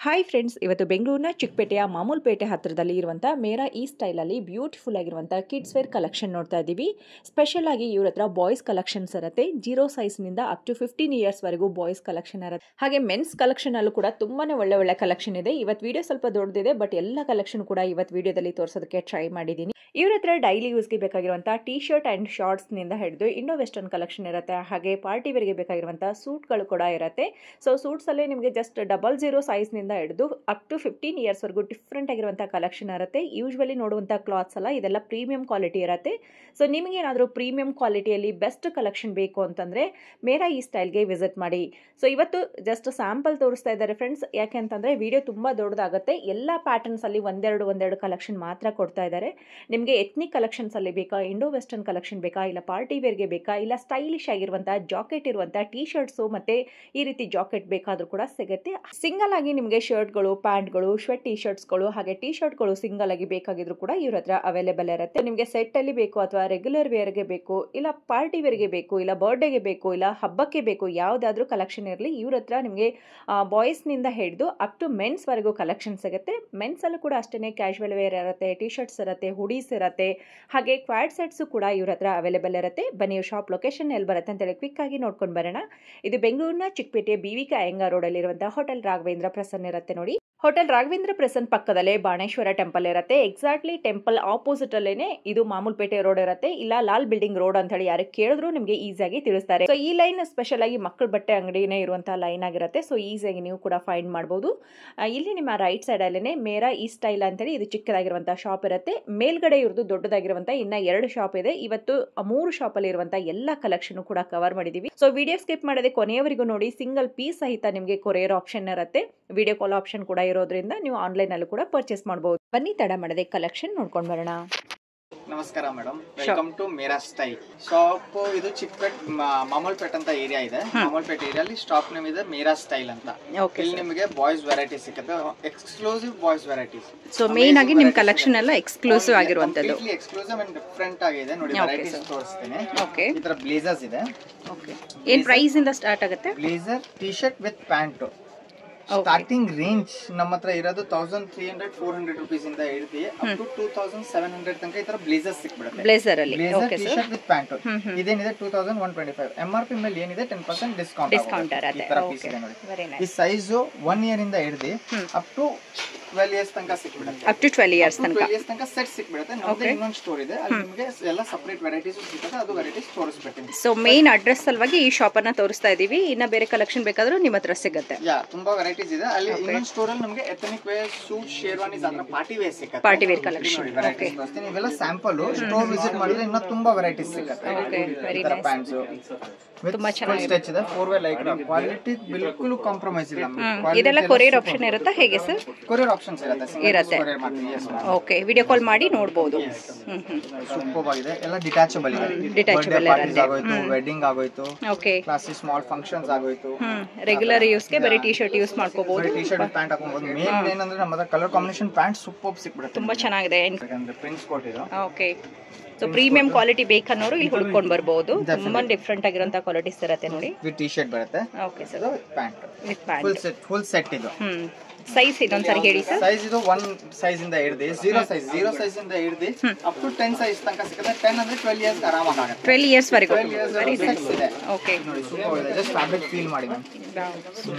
Hi friends, ಇವತ್ತು ಬೆಂಗಳೂರಿನ ಚಿಕ್ಕಪೇಟೆಯ ಮಾಮೂಲ್ಪೇಟೆ ಹತ್ತಿರದಲ್ಲಿ ಇರುವಂಥ ಮೇರಾ ಈ ಸ್ಟೈಲಲ್ಲಿ ಬ್ಯೂಟಿಫುಲ್ ಆಗಿರುವಂಥ ಕಿಡ್ಸ್ ವೇರ್ ಕಲೆಕ್ಷನ್ ನೋಡ್ತಾ ಇದ್ದೀವಿ. ಸ್ಪೆಷಲ್ ಆಗಿ ಇವ್ರ ಹತ್ರ ಬಾಯ್ಸ್ ಕಲೆಕ್ಷನ್ಸ್ ಇರುತ್ತೆ. 0 ಸೈಜ್ನಿಂದ ಅಪ್ ಟು 15 ಇಯರ್ಸ್ವರೆಗೂ ಬಾಯ್ಸ್ ಕಲೆಕ್ಷನ್ ಇರುತ್ತೆ. ಹಾಗೆ ಮೆನ್ಸ್ ಕಲೆಕ್ಷನ್ ಅಲ್ಲೂ ಕೂಡ ತುಂಬಾನೇ ಒಳ್ಳೆ ಕಲೆಕ್ಷನ್ ಇದೆ. ಇವತ್ತು ವಿಡಿಯೋ ಸ್ವಲ್ಪ ದೊಡ್ಡದಿದೆ, ಬಟ್ ಎಲ್ಲ ಕಲೆಕ್ಷನ್ ಕೂಡ ಇವತ್ತು ವಿಡಿಯೋದಲ್ಲಿ ತೋರಿಸೋದಕ್ಕೆ ಟ್ರೈ ಮಾಡಿದ್ದೀನಿ. ಇವ್ರ ಹತ್ರ ಡೈಲಿ ಯೂಸ್ಗೆ ಬೇಕಾಗಿರುವಂಥ ಟೀ ಶರ್ಟ್ ಆ್ಯಂಡ್ ಶಾರ್ಟ್ಸ್ನಿಂದ ಹಿಡಿದು ಇಂಡೋ ವೆಸ್ಟರ್ನ್ ಕಲೆಕ್ಷನ್ ಇರುತ್ತೆ. ಹಾಗೆ ಪಾರ್ಟಿ ವೇರ್ಗೆ ಬೇಕಾಗಿರುವಂಥ ಸೂಟ್ಗಳು ಕೂಡ ಇರುತ್ತೆ. ಸೊ ಸೂಟ್ಸಲ್ಲೇ ನಿಮಗೆ ಜಸ್ಟ್ 00 ಸೈಜ್ನಿಂದ ಹಿಡಿದು ಅಪ್ ಟು 15 ಇಯರ್ಸ್ವರೆಗೂ ಡಿಫ್ರೆಂಟ್ ಆಗಿರುವಂಥ ಕಲೆಕ್ಷನ್ ಇರುತ್ತೆ. ಯೂಶ್ವಲಿ ನೋಡುವಂಥ ಕ್ಲಾತ್ಸ್ ಅಲ್ಲ, ಇದೆಲ್ಲ ಪ್ರೀಮಿಯಂ ಕ್ವಾಲಿಟಿ ಇರುತ್ತೆ. ಸೊ ನಿಮಗೇನಾದರೂ ಪ್ರೀಮಿಯಂ ಕ್ವಾಲಿಟಿಯಲ್ಲಿ ಬೆಸ್ಟ್ ಕಲೆಕ್ಷನ್ ಬೇಕು ಅಂತಂದರೆ ಮೇರಾ ಈ ಸ್ಟೈಲ್ಗೆ ವಿಸಿಟ್ ಮಾಡಿ. ಸೊ ಇವತ್ತು ಜಸ್ಟ್ ಸ್ಯಾಂಪಲ್ ತೋರಿಸ್ತಾ ಇದ್ದಾರೆ ಫ್ರೆಂಡ್ಸ್. ಯಾಕೆ ಅಂತಂದರೆ ವಿಡಿಯೋ ತುಂಬ ದೊಡ್ಡದಾಗುತ್ತೆ. ಎಲ್ಲ ಪ್ಯಾಟರ್ನ್ಸಲ್ಲಿ ಒಂದೆರಡು ಕಲೆಕ್ಷನ್ ಮಾತ್ರ ಕೊಡ್ತಾ ಇದ್ದಾರೆ. ನಿಮಗೆ ಎತ್ನಿಕ್ ಕಲೆಕ್ಷನ್ಸಲ್ಲಿ ಬೇಕಾ, ಇಂಡೋ ವೆಸ್ಟರ್ನ್ ಕಲೆಕ್ಷನ್ ಬೇಕಾ, ಇಲ್ಲ ಪಾರ್ಟಿ ವೇರ್ಗೆ ಬೇಕಾ, ಇಲ್ಲ ಸ್ಟೈಲಿಶ್ ಆಗಿರುವಂಥ ಜಾಕೆಟ್ ಇರುವಂಥ ಟೀ ಶರ್ಟ್ಸು ಮತ್ತು ಈ ರೀತಿ ಜಾಕೆಟ್ ಬೇಕಾದರೂ ಕೂಡ ಸಿಗುತ್ತೆ. ಸಿಂಗಲ್ ಆಗಿ ನಿಮಗೆ ಶರ್ಟ್ಗಳು, ಪ್ಯಾಂಟ್ಗಳು, ಸ್ವೆಟ್ ಟೀ ಶರ್ಟ್ಸ್ಗಳು ಹಾಗೆ ಟೀ ಶರ್ಟ್ಗಳು ಸಿಂಗಲ್ ಆಗಿ ಬೇಕಾಗಿದ್ರು ಕೂಡ ಇವ್ರ ಹತ್ರ ಅವೈಲೇಬಲ್ ಇರುತ್ತೆ. ನಿಮಗೆ ಸೆಟ್ ಅಲ್ಲಿ ಬೇಕು ಅಥವಾ ರೆಗ್ಯುಲರ್ ವೇರ್ಗೆ ಬೇಕು, ಇಲ್ಲ ಪಾರ್ಟಿ ವೇರ್ಗೆ ಬೇಕು, ಇಲ್ಲ ಬರ್ಡೇಗೆ ಬೇಕು, ಇಲ್ಲ ಹಬ್ಬಕ್ಕೆ ಬೇಕು, ಯಾವುದಾದ್ರೂ ಕಲೆಕ್ಷನ್ ಇರಲಿ ಇವ್ರ ಹತ್ರ ನಿಮಗೆ ಬಾಯ್ಸ್ನಿಂದ ಹಿಡಿದು ಅಪ್ ಟು ಮೆನ್ಸ್ ವರೆಗೂ ಕಲೆಕ್ಷನ್ ಸಿಗುತ್ತೆ. ಮೆನ್ಸ್ ಅಲ್ಲೂ ಕೂಡ ಅಷ್ಟೇ ಕ್ಯಾಶುವಲ್ ವೇರ್ ಇರುತ್ತೆ, ಟಿ ಶರ್ಟ್ಸ್ ಇರುತ್ತೆ, ಹುಡೀಸ್ ಇರುತ್ತೆ, ಹಾಗೆ ಕ್ವಾಡ್ ಸೆಟ್ಸ್ ಕೂಡ ಇವ್ರ ಹತ್ರ ಅವೈಲೇಬಲ್ ಇರುತ್ತೆ. ಬನ್ನಿ ಶಾಪ್ ಲೊಕೇಶನ್ ಎಲ್ಲಿ ಬರುತ್ತೆ ಅಂತೇಳಿ ಕ್ವಿಕ್ ಆಗಿ ನೋಡ್ಕೊಂಡು ಬರೋಣ. ಇದು ಬೆಂಗಳೂರಿನ ಚಿಕ್ಕಪೇಟೆ BVK ಅಯ್ಯಂಗಾರ್ ರೋಡ್ ಅಲ್ಲಿ ಇರುವಂತಹ ಹೋಟೆಲ್ ರಾಘವೇಂದ್ರ ಪ್ರಸನ್ನ ಇರುತ್ತೆ ನೋಡಿ. ಹೋಟೆಲ್ ರಾಘವೇಂದ್ರ ಪ್ರಸನ್ನ ಪಕ್ಕದಲ್ಲೇ ಬಾಣೇಶ್ವರ ಟೆಂಪಲ್ ಇರುತ್ತೆ. ಎಕ್ಸಾಕ್ಟ್ಲಿ ಟೆಂಪಲ್ ಆಪೋಸಿಟ್ ಅಲ್ಲೇನೆ ಇದು ಮಾಮೂಲ್ಪೇಟೆ ರೋಡ್ ಇರುತ್ತೆ. ಇಲ್ಲ ಲಾಲ್ ಬಿಲ್ಡಿಂಗ್ ರೋಡ್ ಅಂತ ಹೇಳಿ ಯಾರು ಕೇಳಿದ್ರು ನಿಮಗೆ ಈಸಿಯಾಗಿ ತಿಳಿಸ್ತಾರೆ. ಸೊ ಈ ಲೈನ್ ಸ್ಪೆಷಲ್ ಆಗಿ ಮಕ್ಕಳ ಬಟ್ಟೆ ಅಂಗಡಿನೇ ಇರುವಂತಹ ಲೈನ್ ಆಗಿರುತ್ತೆ. ಸೊ ಈಸಿಯಾಗಿ ನೀವು ಕೂಡ ಫೈಂಡ್ ಮಾಡಬಹುದು. ಇಲ್ಲಿ ನಿಮ್ಮ ರೈಟ್ ಸೈಡ್ ಅಲ್ಲೇನೆ ಮೇರಾ ಈ ಸ್ಟೈಲ್ ಅಂತೇಳಿ ಇದು ಚಿಕ್ಕದಾಗಿರುವಂತಹ ಶಾಪ್ ಇರುತ್ತೆ. ಮೇಲ್ಗಡೆ ಇರೋದು ದೊಡ್ಡದಾಗಿರುವಂತಹ ಇನ್ನ 2 ಶಾಪ್ ಇದೆ. ಇವತ್ತು 3 ಶಾಪ್ ಅಲ್ಲಿ ಇರುವಂತಹ ಎಲ್ಲ ಕಲೆಕ್ಷನ್ ಕೂಡ ಕವರ್ ಮಾಡಿದೀವಿ. ಸೊ ವಿಡಿಯೋ ಸ್ಕಿಪ್ ಮಾಡದೆ ಕೊನೆಯವರೆಗೂ ನೋಡಿ. ಸಿಂಗಲ್ ಪೀಸ್ ಸಹಿತ ನಿಮಗೆ ಕೊರಿಯರ್ ಆಪ್ಷನ್ ಇರುತ್ತೆ. ವಿಡಿಯೋ ಕಾಲ್ ಆಪ್ಷನ್ ಕೂಡ ಇರೋದ್ರಿಂದ ನೀವು ಆನ್ಲೈನ್ ಅಲ್ಲೂ ಕೂಡ ಪರ್ಚೇಸ್ ಮಾಡಬಹುದು. ಬನ್ನಿ ತಡ ಮಾಡದೆ ಕಲೆಕ್ಷನ್ ನೋಡ್ಕೊಂಡು ಬರೋಣ. ನಮಸ್ಕಾರ madam, welcome to Mera style shop. ಇದು ಚಿಕ್ಕಪೇಟ್ ಮಾಮೂಲ್ಪೇಟ್ ಅಂತ ಏರಿಯಾ ಇದೆ. ಮಾಮೂಲ್ಪೇಟ್ ಏರಿಯಾಲಿ ಸ್ಟಾಪ್ ನೇಮ್ ಇದೆ ಮೇರಾ ಸ್ಟೈಲ್ ಅಂತ. ಇಲ್ಲಿ ನಿಮಗೆ ಬಾಯ್ಸ್ ವೆರೈಟಿ ಸಿಗುತ್ತೆ, exclusive boys varieties. So main ಆಗಿ ನಿಮ್ ಕಲೆಕ್ಷನ್ ಎಲ್ಲ ಎಕ್ಸ್ಕ್ಲೂಸಿವ್ ಆಗಿರುವಂತದ್ದು, ಎಕ್ಸ್ಕ್ಲೂಸಿವ್ ಅಂಡ್ ಡಿಫರೆಂಟ್ ಆಗಿದೆ ನೋಡಿ. ವೆರೈಟೀಸ್ ತೋರಿಸ್ತೀನಿ. ಓಕೆ, ಈ ತರ ಬ್ಲೇಸರ್ಸ್ ಇದೆ. ಓಕೆ, ಏನ್ ಪ್ರೈಸ್ ಇಂದ ಸ್ಟಾರ್ಟ್ ಆಗುತ್ತೆ? Blazer T shirt with pant starting range ನಮ್ಮ ಹತ್ರ ಇರೋದು 1300-400 ರೂಪೀಸ್ ಇಂದ ಹಿಡಿದು ಅಪ್ ಟು 2700 ತನಕ ಈ ತರ ಬ್ಲೇಸರ್ ಸಿಕ್ಬಿಡುತ್ತೆ. ಬ್ಲೇಸರ್ ಅಲ್ಲಿ blazer T shirt with pant ಇದೇನಿದೆ 2125. MRP ಮೇಲೆ ಏನಿದೆ 10% ಡಿಸ್ಕೌಂಟ್ ಇರುತ್ತೆ. ಈ ತರ ಪೀಸ್ ಇದೆ ನೋಡಿ. ಈ ಸೈಜ್ 1 ಇಯರ್ ಇಂದ ಹಿಡಿದು ಅಪ್ ಟು 12 ಇಯರ್ಸ್ ತನಕ ಸಿಕ್ಬಿಡುತ್ತೆ. ಅಪ್ ಟು 12 ಇಯರ್ಸ್ ತನಕ ಸೆಟ್ ಸಿಕ್ಬಿಡುತ್ತೆ. ನಮ್ಮದು ಇನ್ನೊಂದು ಸ್ಟೋರ್ ಇದೆ, ಅಲ್ಲಿ ನಿಮಗೆ ಎಲ್ಲ ಸಪರೇಟ್ ವೆರೈಟೀಸ್ ಸಿಗುತ್ತೆ. ಅದು ವೆರೈಟೀಸ್ ತೋರಿಸ್ಬಿಡ್ತೀನಿ. ಸೊ ಮೇನ್ ಅಡ್ರೆಸ್ ಸಲುವಾಗಿ ಈ ಶಾಪ್ ಅನ್ನ ತೋರಿಸ್ತಾ ಇದೀವಿ. ಇನ್ನ ಬೇರೆ ಕಲೆಕ್ಷನ್ ಬೇಕಾದ್ರೂ ನಿಮ್ಮ ಹತ್ರ ಸಿಗುತ್ತೆ. ತುಂಬಾ ವೆರೈಟೀಸ್ ಇದೆ. ಅಲ್ಲಿ ಇನ್ನೊಂದು ಸ್ಟೋರ್ ಅಲ್ಲಿ ನಮಗೆ ಎಥನಿಕ್ ವೇರ್, ಸೂಟ್, ಶೇರ್ವಾನೀಸ್ ಅಂದ್ರೆ ಪಾರ್ಟಿ ವೇರ್ ಸಿಗುತ್ತೆ. ಪಾರ್ಟಿ ವೇರ್ ಕಲೆಕ್ಷನ್ ಇವೆಲ್ಲ ಸ್ಯಾಂಪಲ್. ಸ್ಟೋರ್ ವಿಸಿಟ್ ಮಾಡಿದ್ರೆ ಇನ್ನೂ ತುಂಬಾ ವೆರೈಟೀಸ್ ಸಿಗುತ್ತೆ. ಪ್ಯಾಂಟ್ಸ್ ತುಂಬಾ ಚೆನ್ನಾಗಿ ಸ್ಟಿಚ್ ಇದೆ. 4-way ಲೈಕ್ ಕ್ವಾಲಿಟಿ ಬಿಲ್ಕುಲ್ ಕಾಂಪ್ರಮೈಸ್ ಇಲ್ಲ. ಇದೆಲ್ಲ ಕೊರಿಯರ್ ಆಪ್ಷನ್ ಇರುತ್ತಾ ಹೇಗೆ ಸರ್? ಕೊರಿಯರ್ ಆಪ್ಷನ್ಸ್ ಇರುತ್ತೆ. ಓಕೆ, ವಿಡಿಯೋ ಕಾಲ್ ಮಾಡಿ ನೋಡಬಹುದು. ಸೂಪರ್ ಆಗಿದೆ. ಎಲ್ಲ ಡಿಟ್ಯಾಚಬಲ್ ಇದೆ. ಡಿಟ್ಯಾಚಬಲ್ ಆಗೋಯ್ತು, ವೆಡ್ಡಿಂಗ್ ಆಗೋಯ್ತು, ಓಕೆ, ಕ್ಲಾಸಿಕ್ ಸ್ಮಾಲ್ ಫಂಕ್ಷನ್ಸ್ ಆಗೋಯ್ತು. ರೆಗ್ಯುಲರ್ ಯೂಸ್ ಗೆ ಬರೀ ಟಿ ಶರ್ಟ್ ಯೂಸ್ ಮಾಡ್ಕೋಬಹುದು. ಟಿ ಶರ್ಟ್ ಪ್ಯಾಂಟ್ ಹಾಕೋಬಹುದು. ಮೇನ್ ಏನಂದ್ರೆ ನಮ್ಮ ಕಲರ್ ಕಾಂಬಿನೇಷನ್ ಪ್ಯಾಂಟ್ ಸೂಪರ್ ಸಿಕ್ಬಿಡುತ್ತೆ. ತುಂಬಾ ಚೆನ್ನಾಗಿದೆ. ಪ್ರಿಂಟ್ಸ್ ಕೊಟ್ಟಿರೋ. ಓಕೆ, ಸೊ ಪ್ರೀಮಿಯಂ ಕ್ವಾಲಿಟಿ ಬೇಕನ್ನೋರು ಇಲ್ಲಿ ಹುಡ್ಕೊಂಡು ಬರ್ಬೋದು. ತುಂಬಾ ಡಿಫ್ರೆಂಟ್ ಆಗಿರುವಂತ ಕ್ವಾಲಿಟೀಸ್ ಇರುತ್ತೆ ನೋಡಿ. ವಿತ್ ಟಿ ಶರ್ಟ್ ಬರುತ್ತೆ. Okay sir, pant with pant full set ಇದು. ಸೈಜ್ ಇದೊಂದ್ಸರಿ ಹೇಳಿ ಸರ್. ಸೈಜ್ ಇದು 1 ಸೈಜ್ ಇಂದ ಹಿಡಿದು 0 ಸೈಜ್ ಇಂದ ಹಿಡಿದು ಅಪ್ ಟು 10 ಸೈಜ್ ತನಕ ಸಿಗುತ್ತೆ. 10 ಅಂದ್ರೆ 12 ಇಯರ್ಸ್ ಆರಾಮಾಗಿ ಆಗುತ್ತೆ. 12 ಇಯರ್ಸ್ ವರೆಗೂ ಇದೆ. ಓಕೆ ನೋಡಿ, ಸೂಪರ್ ಇದೆ. ಜಸ್ಟ್ ಫ್ಯಾಬ್ರಿಕ್ ಫೀಲ್ ಮಾಡಿ ಮ್ಯಾಮ್.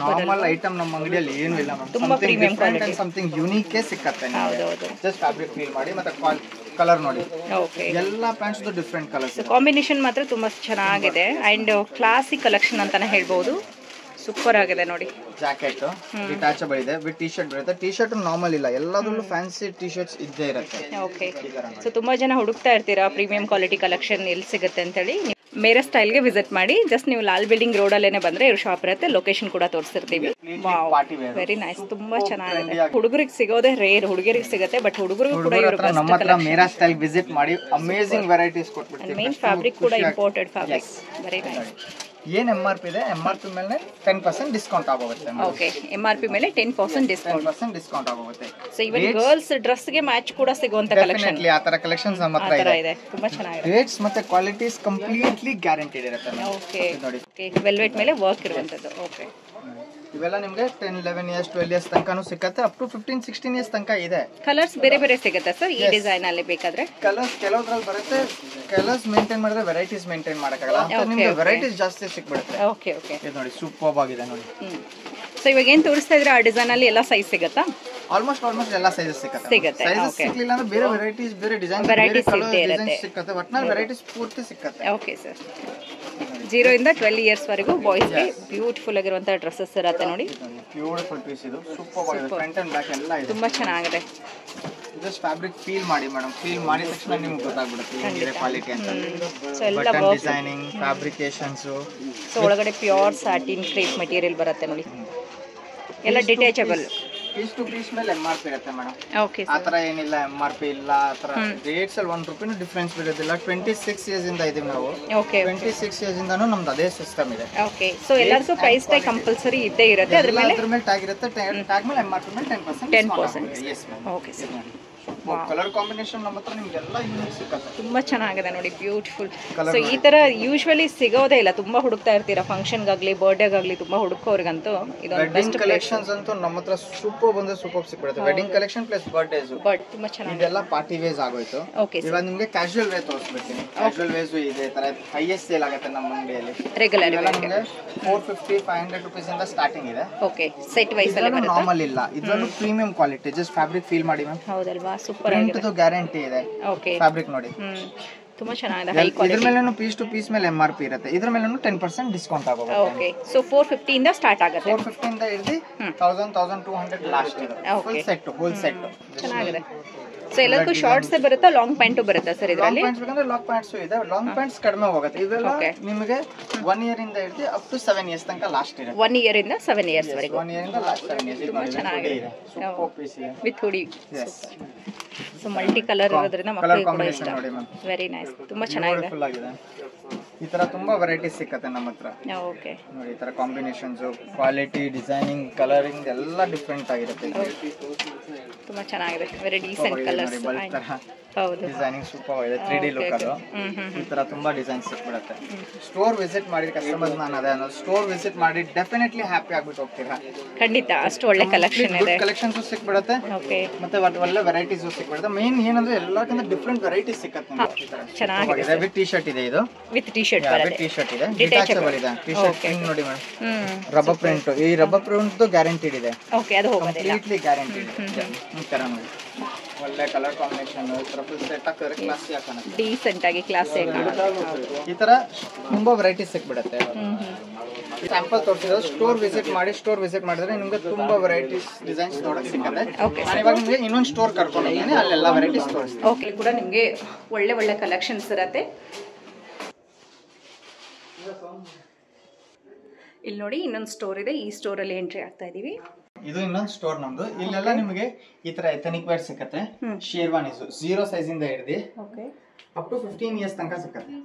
ನಾರ್ಮಲ್ ಐಟಮ್ ನಮ್ಮ ಅಂಗಡಿಯಲ್ಲಿ ಏನು ಇಲ್ಲ ಮ್ಯಾಮ್. ತುಂಬಾ ಪ್ರೀಮಿಯಂ ಕ್ವಾಲಿಟಿ, ಸಮಥಿಂಗ್ ಯೂನಿಕ್ ಸಿಕ್ಕತ್ತೆ. ಹೌದೌದು. ಜಸ್ಟ್ ಫ್ಯಾಬ್ರಿಕ್ ಫೀಲ್ ಮಾಡಿ. ಮತ್ತೆ ಕಲರ್ ನೋಡಿ. ಓಕೆ, ಎಲ್ಲ ಪ್ಯಾಂಟ್ಸ್ ಡಿಫರೆಂಟ್ ಕಲರ್ಸ್. ಕಾಂಬಿನೇಷನ್ ಮಾತ್ರ ತುಂಬಾ ಚೆನ್ನಾಗಿದೆ ಅಂಡ್ ಕ್ಲಾಸಿಕ್ ಕಲೆಕ್ಷನ್ ಅಂತಾನೆ ಹೇಳ್ಬೋದು. ಸೂಪರ್ ಆಗಿದೆ ನೋಡಿ. ಜಾಕೆಟ್ ಡಿಟ್ಯಾಚಬಲ್ ಇದೆ. ವಿತ್ ಟಿ ಶರ್ಟ್ ಬರುತ್ತೆ. ಟಿ ಶರ್ಟ್ ನಾರ್ಮಲ್ ಇಲ್ಲ, ಎಲ್ಲದರಲ್ಲೂ ಫ್ಯಾನ್ಸಿ ಟಿ ಶರ್ಟ್ಸ್ ಇದ್ದೇ ಇರುತ್ತೆ. ಓಕೆ, ಸೊ ತುಂಬಾ ಜನ ಹುಡುಕ್ತಾ ಇರ್ತೀರಾ ಪ್ರೀಮಿಯಂ ಕ್ವಾಲಿಟಿ ಕಲೆಕ್ಷನ್ ಎಲ್ಲಿ ಸಿಗುತ್ತೆ ಅಂತೇಳಿ. ಮೇರಾ ಸ್ಟೈಲ್ಗೆ ವಿಸಿಟ್ ಮಾಡಿ. ಜಸ್ಟ್ ನೀವು ಲಾಲ್ ಬಿಲ್ಡಿಂಗ್ ರೋಡ್ ಅಲ್ಲೇನೆ ಬಂದ್ರೆ ಇವ್ರ ಶಾಪ್ ಇರುತ್ತೆ. ಲೊಕೇಶನ್ ಕೂಡ ತೋರಿಸ್ತಿರ್ತೀವಿ. Wow, very nice. ತುಂಬಾ ಚೆನ್ನಾಗಿದೆ. ಹುಡುಗರಿಗೆ ಸಿಗೋದೇ ರೇರ್, ಹುಡುಗರಿಗೆ ಸಿಗುತ್ತೆ, ಬಟ್ ಹುಡುಗರಿಗೂ ಕೂಡ ಇವರು ನಮ್ಮ ಹತ್ರ ಮೇರಾ ಸ್ಟೈಲ್ ವಿಸಿಟ್ ಮಾಡಿ ಅಮೇಜಿಂಗ್ ವೆರೈಟೀಸ್ ಕೊಟ್ಬಿಡ್ತೀವಿ. ಮೇನ್ ಫ್ಯಾಬ್ರಿಕ್ ಕೂಡ ಇಂಪೋರ್ಟೆಡ್ ಫ್ಯಾಬ್ರಿಕ್. Very nice. ಏನ್ MRP ಇದೆ, MRP ಮೇಲೆ 10% ಡಿಸ್ಕೌಂಟ್ ಆಗೋಗುತ್ತೆ. ಓಕೆ, MRP ಮೇಲೆ 10% ಡಿಸ್ಕೌಂಟ್ ಆಗೋಗುತ್ತೆ. ಸೊ ಇವನ್ ಗರ್ಲ್ಸ್ ಡ್ರೆಸ್ ಗೆ ಮ್ಯಾಚ್ ಕೂಡ ಸಿಗುವಂತ ಕಲೆಕ್ಷನ್, ಆ ತರ ಕಲೆಕ್ಷನ್ಸ್ ನಮ್ಮ ಹತ್ರ ಇದೆ. ತುಂಬಾ ಚೆನ್ನಾಗಿದೆ. ರೇಟ್ಸ್ ಮತ್ತೆ ಕ್ವಾಲಿಟೀಸ್ ಕಂಪ್ಲೀಟ್ಲಿ ಗ್ಯಾರಂಟಿಡ್ ಇರುತ್ತೆ. ಓಕೆ, ವೆಲ್ವೆಟ್ ಮೇಲೆ ವರ್ಕ್ ಇರುವಂತದ್ದು. ಓಕೆ, ಇವೆಲ್ಲ ನಿಮಗೆ 10, 11 ಇಯರ್ಸ್ 12 ಇಯರ್ಸ್ ತನಕನೂ ಸಿಕ್ಕತ್ತೆ. ಅಪ್ ಟು 15, 16 ಇಯರ್ಸ್ ತನಕ ಇದೆ. ಕಲರ್ಸ್ ಬೇರೆ ಬೇರೆ ಸಿಗುತ್ತೆ ಸರ್ ಈ ಡಿಸೈನ್ ಅಲ್ಲಿ ಬೇಕಾದ್ರೆ? ಕಲರ್ಸ್ ಕೆಲವೊಂದ್ರಲ್ಲಿ ಬರುತ್ತೆ. ಕಲರ್ಸ್ ಮೇಂಟೈನ್ ಮಾಡಿದ್ರೆ ವೆರೈಟೀಸ್ ಮೇಂಟೈನ್ ಮಾಡಕ್ಕಾಗಲ್ಲ ಅಂತ ನಿಮ್ಗೆ ವೆರೈಟೀಸ್ ಜಾಸ್ತಿ ಸಿಕ್ಬಿಡುತ್ತೆ. Okay okay. ಇದು ನೋಡಿ ಸೂಪರ್ ಆಗಿದೆ ನೋಡಿ. ಸೊ ಇವಾಗ ಏನ್ ತೋರಿಸ್ತಾ ಇದ್ರೆ ಆ ಡಿಸೈನ್ ಅಲ್ಲಿ ಎಲ್ಲ ಸೈಜ್ ಸಿಗುತ್ತಾ? ಆಲ್ಮೋಸ್ಟ್ ಎಲ್ಲ ಸೈಜಸ್ ಸಿಗುತ್ತೆ. ಸೈಜಸ್ ಸಿಕ್ಲಿಲ್ಲ ಅಂದ್ರೆ ಬೇರೆ ವೆರೈಟೀಸ್, ಬೇರೆ ಡಿಸೈನ್, ವೆರೈಟೀಸ್ ಸಿಕ್ಕತ್ತೆ. ಒಟ್ನಲ್ಲಿ ವೆರೈಟೀಸ್ ಪೂರ್ತಿ ಸಿಕ್ಕತ್ತೆ. Okay sir. 0 ಇಂದ 12 ಇಯರ್ಸ್ ವರೆಗೂ ಬಾಯ್ಸ್ಗೆ ಬ್ಯೂಟಿಫುಲ್ ಆಗಿರುವಂತ ಡ್ರೆಸ್ಸಸ್ ಇರುತ್ತೆ ನೋಡಿ. ಬ್ಯೂಟಿಫುಲ್ ಪೀಸ್ ಇದು, ಸೂಪರ್ ಆಗಿದೆ. ಫ್ರಂಟ್ ಅಂಡ್ ಬ್ಯಾಕ್ ಎಲ್ಲ ಇದೆ, ತುಂಬಾ ಚೆನ್ನಾಗಿದೆ. ಜಸ್ಟ್ ಫ್ಯಾಬ್ರಿಕ್ ಫೀಲ್ ಮಾಡಿ ಮೇಡಮ್, ಫೀಲ್ ಮಾಡಿದ ತಕ್ಷಣ ನಿಮ್ಗೆ ಗೊತ್ತಾಗ್ಬಿಡುತ್ತೆ ಹೇಗಿದೆ ಕ್ವಾಲಿಟಿ ಅಂತ. ಸೊ ಎಲ್ಲ ಬಟನ್ ಡಿಸೈನಿಂಗ್, ಫ್ಯಾಬ್ರಿಕೇಶನ್ಸ್. ಸೊ ಒಳಗಡೆ ಪ್ಯೂರ್ ಸ್ಯಾಟಿನ್ ಕ್ರೇಪ್ ಮೆಟೀರಿಯಲ್ ಬರುತ್ತೆ ನೋಡಿ. ಎಲ್ಲ ಡಿಟ್ಯಾಚಬಲ್. ಪೀಸ್ ಟು ಪೀಸ್ ಮೇಲೆ MRP ಇರುತ್ತೆ ಮೇಡಮ್. ಓಕೆ. ಆ ತರ ಏನಿಲ್ಲ, MRP ಇಲ್ಲ ಆ ತರ. ರೇಟ್ಸ್ ಅಲ್ಲಿ 1 ರೂಪಾಯಿನೂ ಡಿಫರೆನ್ಸ್ ಬೀರೋದಿಲ್ಲ. 26 ಇಯರ್ಸ್ ಇಂದ ಇದೀವಿ ನಾವು. ಓಕೆ. 26 ಇಯರ್ಸ್ ಇಂದಾನು ನಮ್ದು ಅದೇ ಸಿಸ್ಟಮ್ ಇದೆ. ಓಕೆ. ಸೊ ಎಲ್ಲರಿಗೂ ಪ್ರೈಸ್ ಟ್ಯಾಗ್ ಕಂಪಲ್ಸರಿ ಇದ್ದೇ ಇರುತ್ತೆ. ಅದ್ರ ಮೇಲೆ ಟ್ಯಾಗ್ ಇರುತ್ತೆ. ಟ್ಯಾಗ್ ಮೇಲೆ MRP ಮೇಲೆ 10%. Yes ma'am. Okay sir. Colour combination ನಮ್ಮ ಹತ್ರ ನಿಮಗೆಲ್ಲ ಯೂನಿಕ್ ಸಿಗುತ್ತೆ. ತುಂಬಾ ಚೆನ್ನಾಗಿದೆ ನೋಡಿ, ಬ್ಯೂಟಿಫುಲ್. ಸೊ ಈ ತರ ಯೂಶುವಲಿ ಸಿಗೋದೇ ಇಲ್ಲ, ತುಂಬಾ ಹುಡುಕ್ತಾ ಇರ್ತೀರಾ ಫಂಕ್ಷನ್ಗಾಗ್ಲಿ ಬರ್ಡೇಗಾಗ್ಲಿ. ತುಂಬಾ ಹುಡುಕೋರ್ಗಂತೂ ಇದೊಂದು ಬೆಸ್ಟ್ ಕಲೆಕ್ಷನ್ಸ್ ಅಂತೂ ನಮ್ಮ ಹತ್ರ ಸೂಪರ್ ಬಂದ್ರೆ ಸೂಪರ್ ಸಿಕ್ಬಿಡುತ್ತೆ. Wedding collection plus birthdays. But ತುಂಬಾ ಚೆನ್ನಾಗಿದೆ. ಇದೆಲ್ಲ ಪಾರ್ಟಿ ವೇಸ್ ಆಗೋಯ್ತು. ಓಕೆ. ಇವಾಗ ನಿಮಗೆ ಕ್ಯಾಶುಯಲ್ ವೇರ್ ತೋರಿಸ್ಬಿಡ್ತೀನಿ. ಕ್ಯಾಶುಯಲ್ ವೇಸ್ ಇದೆ ತರ ಹೈಯೆಸ್ಟ್ ಸೇಲ್ ಆಗುತ್ತೆ ನಮ್ಮ ಅಂಗಡಿಯಲ್ಲಿ. ರೆಗ್ಯುಲರ್ ನಿಮಗೆ 450, 500 ರೂಪೀಸ್ ಇಂದ ಸ್ಟಾರ್ಟಿಂಗ್ ಇದೆ. ಓಕೆ. ಸೆಟ್ ವೈಸ್ ಅಲ್ಲಿ ಬರುತ್ತೆ. ನಾರ್ಮಲ್ ಇಲ್ಲ, ಇದರಲ್ಲೂ premium quality. Just fabric feel ಮಾಡಿ ಮ್ಯಾಮ್. ಹೌದಲ್ವಾ? ಸೂಪರ್ ಆಗಿದೆ. ಇದು ಗ್ಯಾರಂಟಿ ಇದೆ. ಓಕೆ. ಫ್ಯಾಬ್ರಿಕ್ ನೋಡಿ. ತುಂಬಾ ಚೆನ್ನಾಗಿದೆ, ಹೈ ಕ್ವಾಲಿಟಿ. ಇದರ ಮೇಲೆನೂ ಪೀಸ್ ಟು ಪೀಸ್ ಮೇಲೆ MRP ಇರುತ್ತೆ. ಇದರ ಮೇಲೆನೂ 10% ಡಿಸ್ಕೌಂಟ್ ಆಗುತ್ತೆ. ಓಕೆ. ಸೊ 450 ಇಂದ ಸ್ಟಾರ್ಟ್ ಆಗುತ್ತೆ. 450 ಇಂದ ಹಿಡಿದು 1000, 1200 ಲಾಸ್ಟ್ ಇದೆ. Full set, hole set. ಚೆನ್ನಾಗಿದೆ. ಸೊ ಎಲ್ಲದಕ್ಕೂ ಶಾರ್ಟ್ಸ್ ಬರುತ್ತಾ, ಲಾಂಗ್ ಪ್ಯಾಂಟು ಬರುತ್ತಾ ಸರ್ ಇದರಲ್ಲಿ? ಲಾಂಗ್ ಪ್ಯಾಂಟ್ಸ್ ಬೇಕಂದ್ರೆ ಲಾಂಗ್ ಪ್ಯಾಂಟ್ಸ್ ಇದೆ. ಲಾಂಗ್ ಪ್ಯಾಂಟ್ಸ್ ಕಡಿಮೆ ಹೋಗುತ್ತೆ. ಇವೆಲ್ಲ ನಿಮಗೆ 1 ಇಯರ್ ಇಂದ ಹಿಡಿದು ಅಪ್ ಟು 7 ಇಯರ್ಸ್ ತನಕ ಲಾಸ್ಟ್ ಇದೆ. 1 ಇಯರ್ ಇಂದ 7 ಇಯರ್ಸ್ ವರೆಗೂ. 1 ಇಯರ್ ಇಂದ ಲಾಸ್ಟ್ 7 ಇಯರ್ಸ್. ತುಂಬಾ ಚೆನ್ನಾಗಿದೆ. ಸೂಪರ್ ಪೀಸ್ ಇದೆ ವಿತ್ ಹುಡಿ. ಸೊ ಮಲ್ಟಿ ಕಲರ್ ಇರೋದ್ರಿಂದ ಮಕ್ಕಳಿಗೆ ಕೂಡ ಇಷ್ಟ. ವೆರಿ ನೈಸ್, ತುಂಬಾ ಚೆನ್ನಾಗಿದೆ. ಫುಲ್ ಆಗಿದೆ. ಈ ತರ ತುಂಬಾ ವೆರೈಟೀಸ್ ಸಿಕ್ಕತ್ತೆ ನಮ್ಮ ಹತ್ರ. ಓಕೆ. ನೋಡಿ ಈ ತರ ಕಾಂಬಿನೇಷನ್ಸ್, ಕ್ವಾಲಿಟಿ, ಡಿಸೈನಿಂಗ್, ಕಲರಿಂಗ್ ಎಲ್ಲ ಡಿಫರೆಂಟ್ ಆಗಿರುತ್ತೆ. ತುಂಬಾ ಚೆನ್ನಾಗಿದೆ. Very decent colours. ಹೌದು. ಡಿಸೈನಿಂಗ್ ಸೂಪರ್ ಆಗಿದೆ. 3D ಲುಕ್ ಅದು. ಈ ತರ ತುಂಬಾ ಡಿಸೈನ್ಸ್ ಸಿಕ್ಬಿಡುತ್ತೆ. ಸ್ಟೋರ್ ವಿಸಿಟ್ ಮಾಡಿ ಕಸ್ಟಮರ್ಸ್ ನಾನು ಅದೇ ಅನ್ನೋದು, ಸ್ಟೋರ್ ವಿಸಿಟ್ ಮಾಡಿ ಡೆಫಿನೆಟ್ಲಿ ಹ್ಯಾಪಿ ಆಗ್ಬಿಟ್ಟು ಹೋಗ್ತೀರಾ. ಖಂಡಿತ, ಅಷ್ಟು ಒಳ್ಳೆ ಕಲೆಕ್ಷನ್ ಇದೆ. ಕಲೆಕ್ಷನ್ಸ್ ಸಿಕ್ಬಿಡುತ್ತೆ. ಓಕೆ. ಮತ್ತೆ ಒಳ್ಳೆ ವೆರೈಟೀಸ್ ಸಿಕ್ಬಿಡುತ್ತೆ. ಮೇನ್ ಏನಂದ್ರೆ ಎಲ್ಲಕ್ಕಿಂತ ಡಿಫರೆಂಟ್ ವೆರೈಟೀಸ್ ಸಿಕ್ಕತ್ತೆ ನಿಮಗೆ. ಚೆನ್ನಾಗಿದೆ. ವಿತ್ ಟಿ ಶರ್ಟ್ ಇದೆ. ಇದು ವಿತ್ ಟಿ ಶರ್ಟ್ ಬರುತ್ತೆ. ಟಿ ಶರ್ಟ್ ಇದೆ, ಡಿಟ್ಯಾಚಬಲ್ ಇದೆ. ಟಿ ಶರ್ಟ್ ನೋಡಿ ಮೇಡಮ್, ರಬ್ಬರ್ ಪ್ರಿಂಟ್. ಈ ರಬ್ಬರ್ ಪ್ರಿಂಟ್ ಗ್ಯಾರಂಟಿಡ್ ಇದೆ. ಓಕೆ, ಅದು ಹೋಗೋದಿಲ್ಲ. Completely guaranteed. ಈ ತರ ನೋಡಿ, ಒಳ್ಳೆ ಕಲರ್ ಕಾಂಬಿನೇಷನ್. ಟ್ರಿಪಲ್ ಸೆಟ್ ಹಾಕಿದ್ರೆ ಕ್ಲಾಸಿ ಹಾಕೋಣ, ಡೀಸೆಂಟ್ ಆಗಿ ಕ್ಲಾಸಿ ಕಾಣುತ್ತೆ. ಈ ತರ ತುಂಬಾ ವೆರೈಟೀಸ್ ಸಿಕ್ಬಿಡುತ್ತೆ. ಸ್ಯಾಂಪಲ್ ತೋರಿಸಿದ್ರೆ ಸ್ಟೋರ್ ವಿಸಿಟ್ ಮಾಡಿ. ಸ್ಟೋರ್ ವಿಸಿಟ್ ಮಾಡಿದ್ರೆ ನಿಮ್ಗೆ ತುಂಬಾ ವೆರೈಟೀಸ್ ಡಿಸೈನ್ಸ್ ನೋಡಕ್ ಸಿಗುತ್ತೆ. ನಾನು ಇವಾಗ ನಿಮಗೆ ಇನ್ನೊಂದು ಸ್ಟೋರ್ ಕರ್ಕೊಂಡು ಹೋಗ್ತೀನಿ, ಅಲ್ಲೆಲ್ಲ ವೆರೈಟೀಸ್ ತೋರಿಸ್ತೀನಿ. ಓಕೆ. ಕೂಡ ನಿಮಗೆ ಒಳ್ಳೆ ಒಳ್ಳೆ ಕಲೆಕ್ಷನ್ಸ್ ಇರುತ್ತೆ. ಇಲ್ಲಿ ನೋಡಿ ಇನ್ನೊಂದು ಸ್ಟೋರ್ ಇದೆ. ಈ ಸ್ಟೋರ್ ಅಲ್ಲಿ ಎಂಟ್ರಿ ಆಗ್ತಾ ಇದೀವಿ. ಇದು ಇನ್ನೊಂದು ಸ್ಟೋರ್ ನಮ್ದು. ಇಲ್ಲೆಲ್ಲ ನಿಮಗೆ ಈ ತರ ಎಥನಿಕ್ ವೇರ್ ಸಿಕ್ಕತ್ತೆ. ಶೇರ್ವಾನೀಸ್ 0 ಸೈಜ್ ಇಂದ ಹಿಡಿದು ಅಪ್ ಟು 15 ಇಯರ್ಸ್ ತನಕ ಸಿಕ್ಕತ್ತೆ.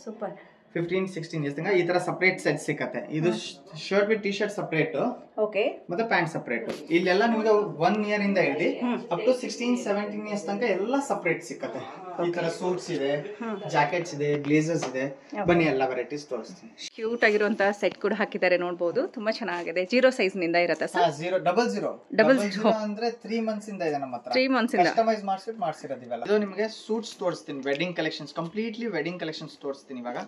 ಸೂಪರ್. 15, 16 ಇಯರ್ಸ್ ತನಕ ಈ ತರ ಸಪರೇಟ್ ಸೆಟ್ ಸಿಕ್ಕತ್ತೆ. ಇದು shirt with T shirt separate, okay, ಮತ್ತೆ ಪ್ಯಾಂಟ್ ಸಪರೇಟ್. ಇಲ್ಲೆಲ್ಲ ನಿಮಗೆ 1 ಇಯರ್ ಇಂದ ಹಿಡಿದು ಅಪ್ ಟು 16, 17 ಇಯರ್ಸ್ ತನಕ ಎಲ್ಲ ಸಪರೇಟ್ ಸಿಕ್ಕತ್ತೆ. ಈ ತರ ಸೂಟ್ಸ್ ಇದೆ, ಜಾಕೆಟ್ಸ್ ಇದೆ, ಬ್ಲೇಸರ್ಸ್ ಇದೆ. ಬನ್ನಿ ಎಲ್ಲ ವೆರೈಟೀಸ್ ತೋರಿಸ್ತೀನಿ. ಕ್ಯೂಟ್ ಆಗಿರುವಂತಹ ಸೆಟ್ ಕೂಡ ಹಾಕಿದ್ದಾರೆ, ನೋಡಬಹುದು. ತುಂಬಾ ಚೆನ್ನಾಗಿದೆ. 0 ಸೈಜ್ ನಿಂದ ಇರುತ್ತೆ ಸರ್? 000 ಅಂದ್ರೆ 3 ಮಂತ್ಸ್ ಇಂದ ಇದೆ ನಮ್ಮ ಹತ್ರ. 3 ಮಂತ್ಸ್ ಇಂದ ಕಸ್ಟಮೈಸ್ ಮಾಡ್ಸಿರೋದು ಇವೆಲ್ಲ. ಇದು ನಿಮಗೆ ಸೂಟ್ಸ್ ತೋರಿಸ್ತೀನಿ, wedding collections, completely wedding collections ತೋರಿಸ್ತೀನಿ ಇವಾಗ.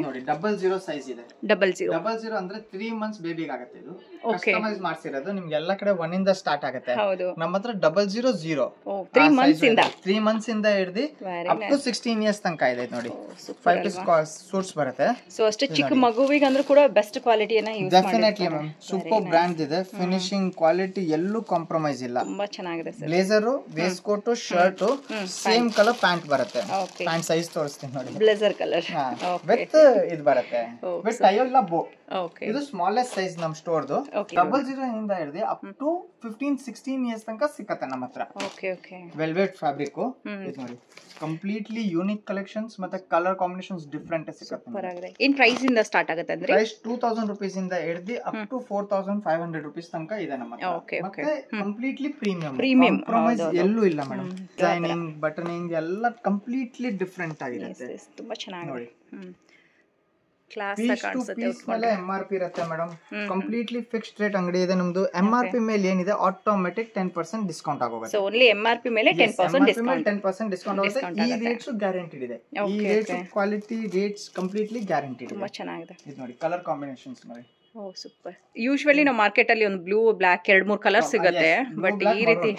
ನೋಡಿ 00 ಸೈಜ್ ಇದೆ. 00 ಅಂದ್ರೆ 3 ಮಂತ್ಸ್ ಬೇಬಿಗೆ ಆಗುತ್ತೆ. ಇದು ಕಸ್ಟಮೈಸ್ ಮಾಡ್ಸಿರೋದು. ನಿಮ್ಗೆ ಎಲ್ಲ ಕಡೆ 1 ಇಂದ ಸ್ಟಾರ್ಟ್ ಆಗುತ್ತೆ. ನಮ್ಮ ಹತ್ರ 000 3 ಮಂತ್ಸ್ ಇಂದ ಹಿಡಿದು ಅಪ್ ಟು 16 ಇಯರ್ಸ್ ತನಕ ಇದೆ. ನೋಡಿ 5 ಪೀಸ್ ಸೂಟ್ಸ್ ಬರುತ್ತೆ. ಸೊ ಅಷ್ಟು ಚಿಕ್ಕ ಮಗುವಿಗೆ ಅಂದ್ರೂ ಕೂಡ ಬೆಸ್ಟ್ ಕ್ವಾಲಿಟಿಯನ್ನ ಯೂಸ್ ಮಾಡಿ. ಡೆಫಿನೆಟ್ಲಿ ಮ್ಯಾಮ್, ಸೂಪರ್ ಬ್ರ್ಯಾಂಡ್ ಇದೆ. ಫಿನಿಶಿಂಗ್ ಕ್ವಾಲಿಟಿ ಎಲ್ಲೂ ಕಾಂಪ್ರಮೈಸ್ ಇಲ್ಲ. ತುಂಬಾ ಚೆನ್ನಾಗಿದೆ sir. Blazer, waistcoat, shirt same colour pant ಬರುತ್ತೆ. ಪ್ಯಾಂಟ್ ಸೈಜ್ ತೋರಿಸ್ತೀನಿ ನೋಡಿ. ಬ್ಲೇಸರ್ ಕಲರ್ ವಿತ್ ಇದು ಬರುತ್ತೆ, ವಿತ್ ಟೈ ಇಲ್ಲ ಬೋ. ಇದು ಸ್ಮಾಲೆಸ್ಟ್ ಸೈಜ್ ನಮ್ ಸ್ಟೋರ್ದು. 00 ಇಂದ ಹಿಡಿದು ಅಪ್ ಟು 15, 16 ಇಯರ್ಸ್ ತನಕ ಸಿಕ್ಕತ್ತೆ ನಮ್ಮ ಹತ್ರ. Velvet fabric. ಇದು ನೋಡಿ ಕಂಪ್ಲೀಟ್ಲಿ ಯೂನಿಕ್ ಕಲೆಕ್ಷನ್ಸ್, ಮತ್ತೆ ಕಲರ್ ಕಾಂಬಿನೇಷನ್ಸ್ ಡಿಫರೆಂಟ್ ಸಿಗುತ್ತೆ. ಏನ್ ಪ್ರೈಸ್ ಇಂದ ಸ್ಟಾರ್ಟ್ ಆಗುತ್ತೆ ಅಂದ್ರೆ? ಪ್ರೈಸ್ 2000 ರೂಪೀಸ್ ಇಂದ ಹಿಡಿದು ಅಪ್ ಟು 4500 ರೂಪೀಸ್ ತನಕ ಇದೆ ನಮ್ಮ ಹತ್ರ. ಮತ್ತೆ ಕಂಪ್ಲೀಟ್ಲಿ ಪ್ರೀಮಿಯಂ, ಕಾಂಪ್ರಮೈಸ್ ಎಲ್ಲೂ ಇಲ್ಲ ಮೇಡಮ್. ಡಿಸೈನಿಂಗ್, ಬಟನಿಂಗ್ ಎಲ್ಲ ಕಂಪ್ಲೀಟ್ಲಿ ಡಿಫರೆಂಟ್ ಆಗಿರುತ್ತೆ. ತುಂಬಾ ಚೆನ್ನಾಗಿದೆ ನೋಡಿ. ಕ್ಲಾಸ್ ಪೀಸ್ ಟು ಪೀಸ್ ಮೇಲೆ MRP ಇರುತ್ತೆ ಮೇಡಮ್. ಕಂಪ್ಲೀಟ್ಲಿ ಫಿಕ್ಸ್ಡ್ ರೇಟ್ ಅಂಗಡಿ ಇದೆ ನಮ್ದು. MRP ಮೇಲೆ ಏನಿದೆ ಆಟೋಮೆಟಿಕ್ 10% ಡಿಸ್ಕೌಂಟ್ ಆಗೋಗುತ್ತೆ. ಸೊ ಓನ್ಲಿ MRP ಮೇಲೆ 10% ಡಿಸ್ಕೌಂಟ್. 10% ಡಿಸ್ಕೌಂಟ್ ಆಗುತ್ತೆ. ಈ ರೇಟ್ಸ್ ಗ್ಯಾರಂಟಿಡ್ ಇದೆ. ಈ rates quality rates completely guaranteed ಇದೆ. ತುಂಬಾ ಚೆನ್ನಾಗಿದೆ. ಇದು ನೋಡಿ ಕಲರ್ ಕಾಂಬಿನೇಷನ್ಸ್ ನೋಡಿ. ಓ ಸೂಪರ್. ಯೂಶುವಲಿ ನಾವು ಮಾರ್ಕೆಟ್ ಅಲ್ಲಿ ಒಂದು ಬ್ಲೂ ಬ್ಲಾಕ್ 2-3 ಕಲರ್ ಸಿಗುತ್ತೆ, ಬಟ್ ಈ ರೀತಿ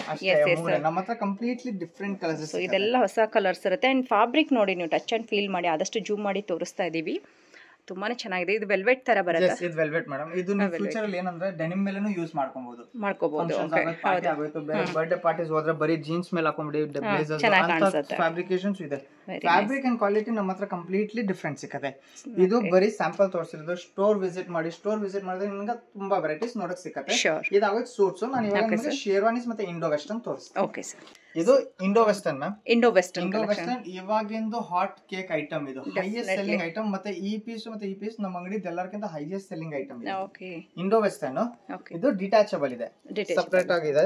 ನಮ್ಮ ಹತ್ರ ಕಂಪ್ಲೀಟ್ಲಿ ಡಿಫರೆಂಟ್ ಕಲರ್ಸ್. ಸೊ ಇದೆಲ್ಲ ಹೊಸ ಕಲರ್ಸ್ ಇರುತ್ತೆ. ಅಂಡ್ ಫ್ಯಾಬ್ರಿಕ್ ನೋಡಿ, ನೀವು ಟಚ್ ಅಂಡ್ ಫೀಲ್ ಮಾಡಿ, ಆದಷ್ಟು ಜೂಮ್ ಮಾಡಿ ತೋರಿಸ್ತಾ ಇದೀವಿ. ತುಂಬಾನೇ ಚೆನ್ನಾಗಿದೆ. ಇದು ವೆಲ್ವೆಟ್ ತರ ಬರುತ್ತೆ. ಇದು ವೆಲ್ವೆಟ್ ಮೇಡಮ್. ಇದು ನೀವು ಫ್ಯೂಚರ್ ಅಲ್ಲಿ ಏನಂದ್ರೆ ಡೆನಿಮ್ ಮೇಲೆನೂ ಯೂಸ್ ಮಾಡ್ಕೊಬಹುದು. ಬರ್ತ್ಡೇ ಪಾರ್ಟೀಸ್ ಹೋದ್ರೆ ಬರೀ ಜೀನ್ಸ್ ಮೇಲೆ ಹಾಕೊಂಡ್ಬಿಡಿ, ಬ್ಲೇಸರ್ಸ್ ಅಂತ ಫ್ಯಾಬ್ರಿಕೇಶನ್ಸ್ ಇದೆ. ಫ್ಯಾಬ್ರಿಕ್ ಅಂಡ್ ಕ್ವಾಲಿಟಿ ನಮ್ಮ ಹತ್ರ ಕಂಪ್ಲೀಟ್ಲಿ ಡಿಫರೆಂಟ್ ಸಿಗುತ್ತೆ. ಇದು ಬರೀ ಸ್ಯಾಂಪಲ್ ತೋರಿಸಿರೋದು. ಸ್ಟೋರ್ ವಿಸಿಟ್ ಮಾಡಿದ್ರೆ ನಿಮ್ಗೆ ತುಂಬಾ ವೆರೈಟೀಸ್ ನೋಡಕ್ ಸಿಗುತ್ತೆ. ಇದಾಗುತ್ತೆ ಸೂಟ್ಸ್. ನಾನು ಇವಾಗ ನಿಮಗೆ ಶೇರ್ವಾನೀಸ್ ಮತ್ತೆ ಇಂಡೋ ವೆಸ್ಟರ್ನ್ ತೋರಿಸ್ತೀನಿ. Okay sir. ಇದು Indo western ma'am. Indo western ಇವಾಗಿಂದು ಹಾಟ್ ಕೇಕ್ ಐಟಮ್. ಇದು ಹೈಯೆಸ್ಟ್ ಸೆಲ್ಲಿಂಗ್ ಐಟಮ್. ಮತ್ತೆ ಈ ಪೀಸ್ ಮತ್ತೆ ಈ ಪೀಸ್ ನಮ್ಮ ಅಂಗಡಿ ಎಲ್ಲರಿಗಿಂತ highest selling item. Indo western. ಇದು ಡಿಟ್ಯಾಚಬಲ್ ಇದೆ, ಸಪರೇಟ್ ಆಗಿದೆ.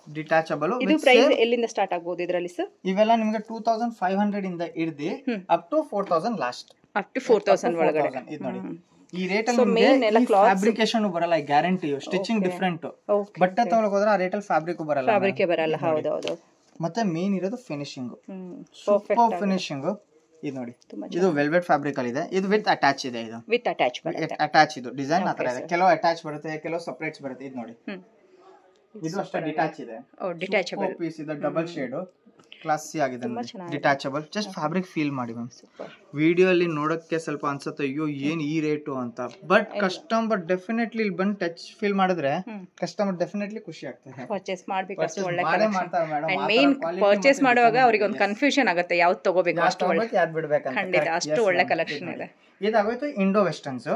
ಡಿಟ್ಯಾಚಬಲ್. ಇದು ಪ್ರೈಸ್ ಎಲ್ಲಿಂದ ಸ್ಟಾರ್ಟ್ ಆಗಬಹುದು ಇದರಲ್ಲಿ ಸರ್? ಇವೆಲ್ಲ ನಿಮಗೆ 2500 ಇಂದ ಹಿಡಿದು up to 4000 last. Up to 4000 ಒಳಗಡೆ. ಇದು ನೋಡಿ ಈ ರೇಟ್ ಅಲ್ಲಿ ಫ್ಯಾಬ್ರಿಕೇಶನ್ ಬರಲ್ಲ, ಗ್ಯಾರಂಟಿ. Stitching different. ಬಟ್ಟೆ ತಗೊಳಕ್ ಹೋದ್ರೆ ಆ ರೇಟ್ ಅಲ್ಲಿ ಫ್ಯಾಬ್ರಿಕ್ ಬರಲ್ಲ. ಹೌದೌದು. ಮತ್ತೆ ಮೇನ್ ಇರೋದು ಫಿನಿಶಿಂಗ್, ಸೂಪರ್ ಫಿನಿಶಿಂಗ್. ಇದು ನೋಡಿ, ಇದು ವೆಲ್ವೆಟ್ ಫ್ಯಾಬ್ರಿಕ್ ಅಲ್ಲಿ ಇದೆ. ಇದು ವಿತ್ ಅಟ್ಯಾಚ್ ಇದೆ. ಇದು ವಿತ್ ಅಟ್ಯಾಚ್ ಬರುತ್ತೆ. ಅಟ್ಯಾಚ್ ಇದು ಡಿಸೈನ್ ಆ ತರ ಇದೆ. ಕೆಲವು ಅಟ್ಯಾಚ್ ಬರುತ್ತೆ, ಕೆಲವು ಸಪರೇಟ್ಸ್ ಬರುತ್ತೆ. ಇದು ನೋಡಿ, ಇದು ಅಷ್ಟೇ ಡಿಟ್ಯಾಚ್ ಇದೆ. ಡಿಟ್ಯಾಚಬಲ್ ಪೀಸ್ ಇದೆ, ಡಬಲ್ ಶೇಡ್, ಕ್ಲಾಸಿ ಆಗಿದೆ. ಡಿಟ್ಯಾಚಬಲ್. ಜಸ್ಟ್ ಫ್ಯಾಬ್ರಿಕ್ ಫೀಲ್ ಮಾಡಿ ಮ್ಯಾಮ್. ವಿಡಿಯೋ ಅಲ್ಲಿ ನೋಡಕ್ಕೆ ಸ್ವಲ್ಪ ಅನ್ಸುತ್ತೆ ಅಯ್ಯೋ ಏನ್ ಈ ರೇಟು ಅಂತ, ಬಟ್ ಕಸ್ಟಮರ್ ಡೆಫಿನೆಟ್ಲಿ ಇಲ್ಲಿ ಬಂದು ಟಚ್ ಫೀಲ್ ಮಾಡಿದ್ರೆ ಕಸ್ಟಮರ್ ಡೆಫಿನೆಟ್ಲಿ ಖುಷಿ ಆಗ್ತಾರೆ. ಪರ್ಚೇಸ್ ಮಾಡಬೇಕು. ಅಷ್ಟು ಒಳ್ಳೆ ಕಲೆಕ್ಷನ್. ಮೇನ್ ಪರ್ಚೇಸ್ ಮಾಡುವಾಗ ಅವರಿಗೆ ಒಂದು ಕನ್ಫ್ಯೂಷನ್ ಆಗುತ್ತೆ, ಯಾವ್ದು ತಗೋಬೇಕು, ಅಷ್ಟು ಒಳ್ಳೆ ಯಾವ್ದು ಬಿಡಬೇಕು. ಖಂಡಿತ ಅಷ್ಟು ಒಳ್ಳೆ ಕಲೆಕ್ಷನ್ ಇದೆ. ಇದಾಗೋಯ್ತು ಇಂಡೋ ವೆಸ್ಟರ್ನ್ಸ್.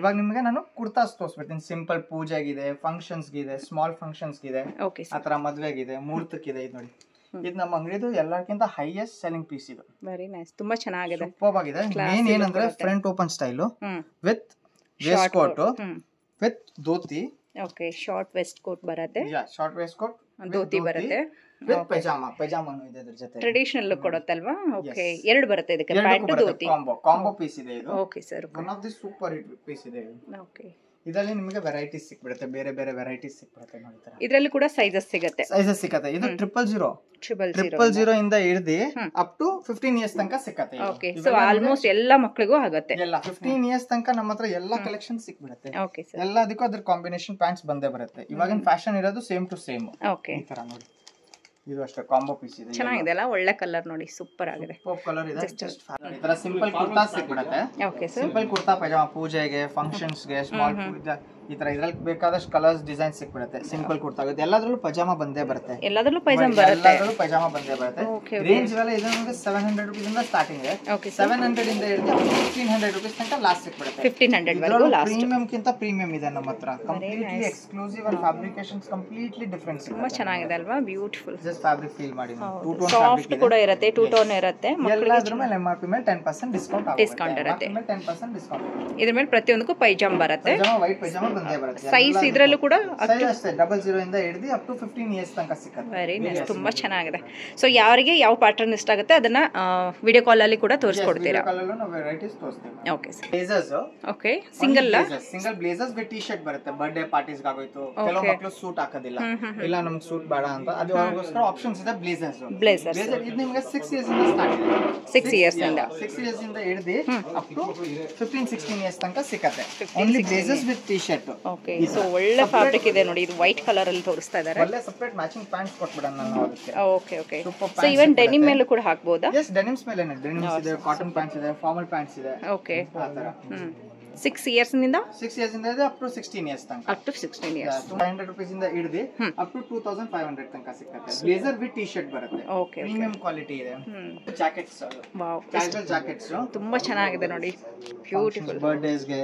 ಇವಾಗ ನಿಮಗೆ ನಾನು ಕುರ್ತಾಸ್ ತೋರಿಸ್ಬಿಡ್ತೀನಿ. ಸಿಂಪಲ್ ಪೂಜೆಗಿದೆ, ಫಂಕ್ಷನ್ಸ್ ಗಿದೆ, ಸ್ಮಾಲ್ ಫಂಕ್ಷನ್ಸ್ ಗಿದೆ, ಆತರ ಮದ್ವೆಗಿದೆ, ಮುಹೂರ್ತಕ್ಕಿದೆ. ಇದು ನೋಡಿ, ಇದು ನಮ್ಮ ಅಂಗಡಿದು ಎಲ್ಲಕ್ಕಿಂತ ಹೈಯೆಸ್ಟ್ ಸೆಲ್ಲಿಂಗ್ ಪೀಸ್. ಇದು ವೆರಿ ನೈಸ್, ತುಂಬಾ ಚೆನ್ನಾಗಿದೆ, ಸೂಪರ್ ಆಗಿದೆ. ಮೇನ್ ಏನಂದ್ರೆ front open style with waistcoat with dhoti. Okay, short vest coat ಬರುತ್ತೆ. ಶಾರ್ಟ್ ವೆಸ್ಟ್ ಕೋಟ್, ಧೋತಿ ಬರುತ್ತೆ ವಿತ್ ಪೈಜಾಮಾನು ಇದೆ ಅದ್ರ ಜೊತೆ. Traditional look ಕೊಡುತ್ತಲ್ವಾ? ಓಕೆ, ಎರಡು ಬರುತ್ತೆ ಇದಕ್ಕೆ, ಪ್ಯಾಂಟ್ ಧೋತಿ ಕಾಂಬೋ ಪೀಸ್ ಇದೆ ಇದು. Okay sir, one of the super hit piece ಇದೆ ಇದು. ಓಕೆ, ಇದರಲ್ಲಿ ನಿಮಗೆ ವೆರೈಟೀಸ್ ಸಿಕ್ಬಿಡುತ್ತೆ, ಬೇರೆ ಬೇರೆ ವೆರೈಟೀಸ್ ಸಿಕ್ಬಿಡುತ್ತೆ. ನೋಡಿ, ಇದರಲ್ಲಿ ಕೂಡ ಸೈಜಸ್ ಸಿಗುತ್ತೆ. ಇದು 000 ಇಂದ ಹಿಡಿದು ಅಪ್ ಟು 15 ಇಯರ್ಸ್ ತನಕ ಸಿಕ್ಕತ್ತೆ. ಓಕೆ, ಸೊ ಆಲ್ಮೋಸ್ಟ್ ಎಲ್ಲಾ ಮಕ್ಕಳಿಗೂ ಆಗುತ್ತೆ. ಎಲ್ಲ 15 ಇಯರ್ಸ್ ತನಕ ನಮ್ಮ ಹತ್ರ ಎಲ್ಲಾ ಕಲೆಕ್ಷನ್ ಸಿಕ್ಬಿಡುತ್ತೆ. ಓಕೆ ಸರ್, ಎಲ್ಲದಕ್ಕೂ ಅದ್ರ ಕಾಂಬಿನೇಷನ್ ಪ್ಯಾಂಟ್ಸ್ ಬಂದೇ ಬರುತ್ತೆ. ಇವಾಗಿನ ಫ್ಯಾಷನ್ ಇರೋದು ಸೇಮ್ ಟು ಸೇಮ್. ಓಕೆ, ಈ ತರ ನೋಡಿ. ಇದು ಅಷ್ಟೇ ಕಾಂಬೋ ಪೀಸ್ ಇದೆ. ಚೆನ್ನಾಗಿದೆ ಅಲ್ಲ? ಒಳ್ಳೆ ಕಲರ್ ನೋಡಿ, ಸೂಪರ್ ಆಗಿದೆ. ಸೂಪರ್ ಕಲರ್ ಇದೆ. ಜಸ್ಟ್ ಈ ತರ ಸಿಂಪಲ್ ಕುರ್ತಾ ಸಿಕ್ಬಿಡುತ್ತೆ. Okay sir, simple kurta pyjama, ಪೂಜೆಗೆ, ಫಂಕ್ಷನ್ಸ್ ಗೆ, ಸ್ಮಾಲ್ ಈ ತರ ಇದ್ರಲ್ಲಿ ಬೇಕಾದಷ್ಟು ಕಲರ್ಸ್ ಡಿಸೈನ್ ಸಿಕ್ಬಿಡುತ್ತೆ. ಸಿಂಪಲ್ ಕುರ್ತಾ ಆಗುತ್ತೆ. ಎಲ್ಲಾದ್ರಲ್ಲೂ ಪೈಜಾಮಾ ಬಂದೇ ಬರುತ್ತೆ. ಎಲ್ಲಾದ್ರಲ್ಲೂ ಪೈಜಾಮಾ ಬಂದೇ ಬರುತ್ತೆ. ರೇಂಜ್ ಎಲ್ಲ ಇದು ನಿಮಗೆ 700 ರೂಪೀಸ್ ಇಂದ ಸ್ಟಾರ್ಟಿಂಗ್ ಇದೆ. 700 ಇಂದ ಹಿಡಿದು 1500 ರೂಪೀಸ್ ತನಕ ಲಾಸ್ಟ್ ಸಿಕ್ಬಿಡುತ್ತೆ. 1500 ವರೆಗೂ ಲಾಸ್ಟ್. ಪ್ರೀಮಿಯಂ ಕಿಂತ ಪ್ರೀಮಿಯಂ ಇದೆ ನಮ್ಮ ಹತ್ರ. Completely exclusive and fabrications completely different. ತುಂಬಾ ಚೆನ್ನಾಗಿದೆ ಅಲ್ವಾ? ಬ್ಯೂಟಿಫುಲ್. ಜಸ್ಟ್ ಫ್ಯಾಬ್ರಿಕ್ ಫೀಲ್ ಮಾಡಿ. ಸಾಫ್ಟ್ ಕೂಡ ಇರುತ್ತೆ, ಟೂ ಟೋನ್ ಇರುತ್ತೆ. ಎಲ್ಲಾದ್ರ ಮೇಲೆ MRP ಮೇಲೆ 10% ಡಿಸ್ಕೌಂಟ್ ಇರುತ್ತೆ. 10% ಡಿಸ್ಕೌಂಟ್. ಇದ್ರ ಮೇಲೆ ಪ್ರತಿಯೊಂದಕ್ಕೂ ಪೈಜಾಮಾ ಬರುತ್ತೆ. ಪೈಜಾಮಾ, ವೈಟ್ ಪೈಜಾಮಾ ಬಂದೇ ಬರುತ್ತೆ. ಸೈಜ್ ಇದ್ರಲ್ಲೂ ಕೂಡ 00 ಇಂದ ಹಿಡಿದು ಅಪ್ ಟು 15 ಇಯರ್ಸ್ ತನಕ ಸಿಗುತ್ತೆ. ವೆರಿ ನೈಸ್, ತುಂಬಾ ಚೆನ್ನಾಗಿದೆ. ಸೊ ಯಾರಿಗೆ ಯಾವ ಪ್ಯಾಟರ್ನ್ ಇಷ್ಟ ಆಗುತ್ತೆ ಅದನ್ನ ವಿಡಿಯೋ ಕಾಲ್ ಅಲ್ಲಿ ಕೂಡ ತೋರಿಸ್ಕೊಡ್ತೀರಾ? ವಿಡಿಯೋ ಕಾಲ್ ಅಲ್ಲಿ ನಾವು ವೆರೈಟೀಸ್ ತೋರಿಸ್ತೀವಿ. Okay sir. Blazers. Okay, single blazers with T shirt ಬರುತ್ತೆ. ಬರ್ತ್ಡೇ ಪಾರ್ಟೀಸ್ ಆಗೋಯ್ತು, ಕೆಲವು ಮಕ್ಕಳು ಸೂಟ್ ಹಾಕೋದಿಲ್ಲ, ಇಲ್ಲ ನಮ್ಗೆ ಸೂಟ್ ಬೇಡ ಅಂತ, ಅದಕ್ಕೋಸ್ಕರ ಆಪ್ಷನ್ಸ್ ಇದೆ. ಬ್ಲೇಸರ್ ಇದು ನಿಮಗೆ 6 ಇಯರ್ಸ್ ಇಂದ ಸ್ಟಾರ್ಟ್ ಇದೆ. 6 ಇಯರ್ಸ್ ಇಂದ ಹಿಡಿದು ಅಪ್ ಟು 15-16 ಇಯರ್ಸ್ ತನಕ ಸಿಗುತ್ತೆ. Only blazers with T shirt. Okay, so ಒಳ್ಳೆ ಫ್ಯಾಬ್ರಿಕ್ ಇದೆ ನೋಡಿ. ಇದು ವೈಟ್ ಕಲರ್ ಅಲ್ಲಿ ತೋರಿಸ್ತಾ ಇದ್ದಾರೆ. ಒಳ್ಳೆ ಸೆಪರೇಟ್ ಮ್ಯಾಚಿಂಗ್ ಪ್ಯಾಂಟ್ಸ್ ಕೊಟ್ಬಿಡೋಣ ನಾನು ಅದಕ್ಕೆ. Okay okay, so even denim ಮೇಲೆ ಕೂಡ ಹಾಕಬಹುದಾ? ಎಸ್, ಡೆನಿಮ್ಸ್ ಮೇಲೆ ಡೆನಿಮ್ಸ್ ಇದೆ, ಕಾಟನ್ ಪ್ಯಾಂಟ್ಸ್ ಇದೆ, ಫಾರ್ಮಲ್ ಪ್ಯಾಂಟ್ಸ್ ಇದೆ. ಓಕೆ, ಆ ತರ 6 ಇಯರ್ಸ್ ಇಂದ ಅಪ್ ಟು 16 ಇಯರ್ಸ್ ತನಕ. Up to 16 years. 500 ರೂಪೀಸ್ ಇಂದ ಹಿಡಿದು ಅಪ್ ಟು 2500 ತನಕ ಸಿಗುತ್ತೆ. ಬ್ಲೇಸರ್ ವಿತ್ ಟಿ-ಶರ್ಟ್ ಬರುತ್ತೆ. ಓಕೆ, ಪ್ರೀಮಿಯಂ ಕ್ವಾಲಿಟಿ ಇದೆ. ಜಾಕೆಟ್ಸ್, ವಾವ್, ಕ್ಯಾಶುವಲ್ ಜಾಕೆಟ್ಸ್ ತುಂಬಾ ಚೆನ್ನಾಗಿದೆ ನೋಡಿ. ಬ್ಯೂಟಿಫುಲ್. ಬರ್ತ್ಡೇಸ್ ಗೆ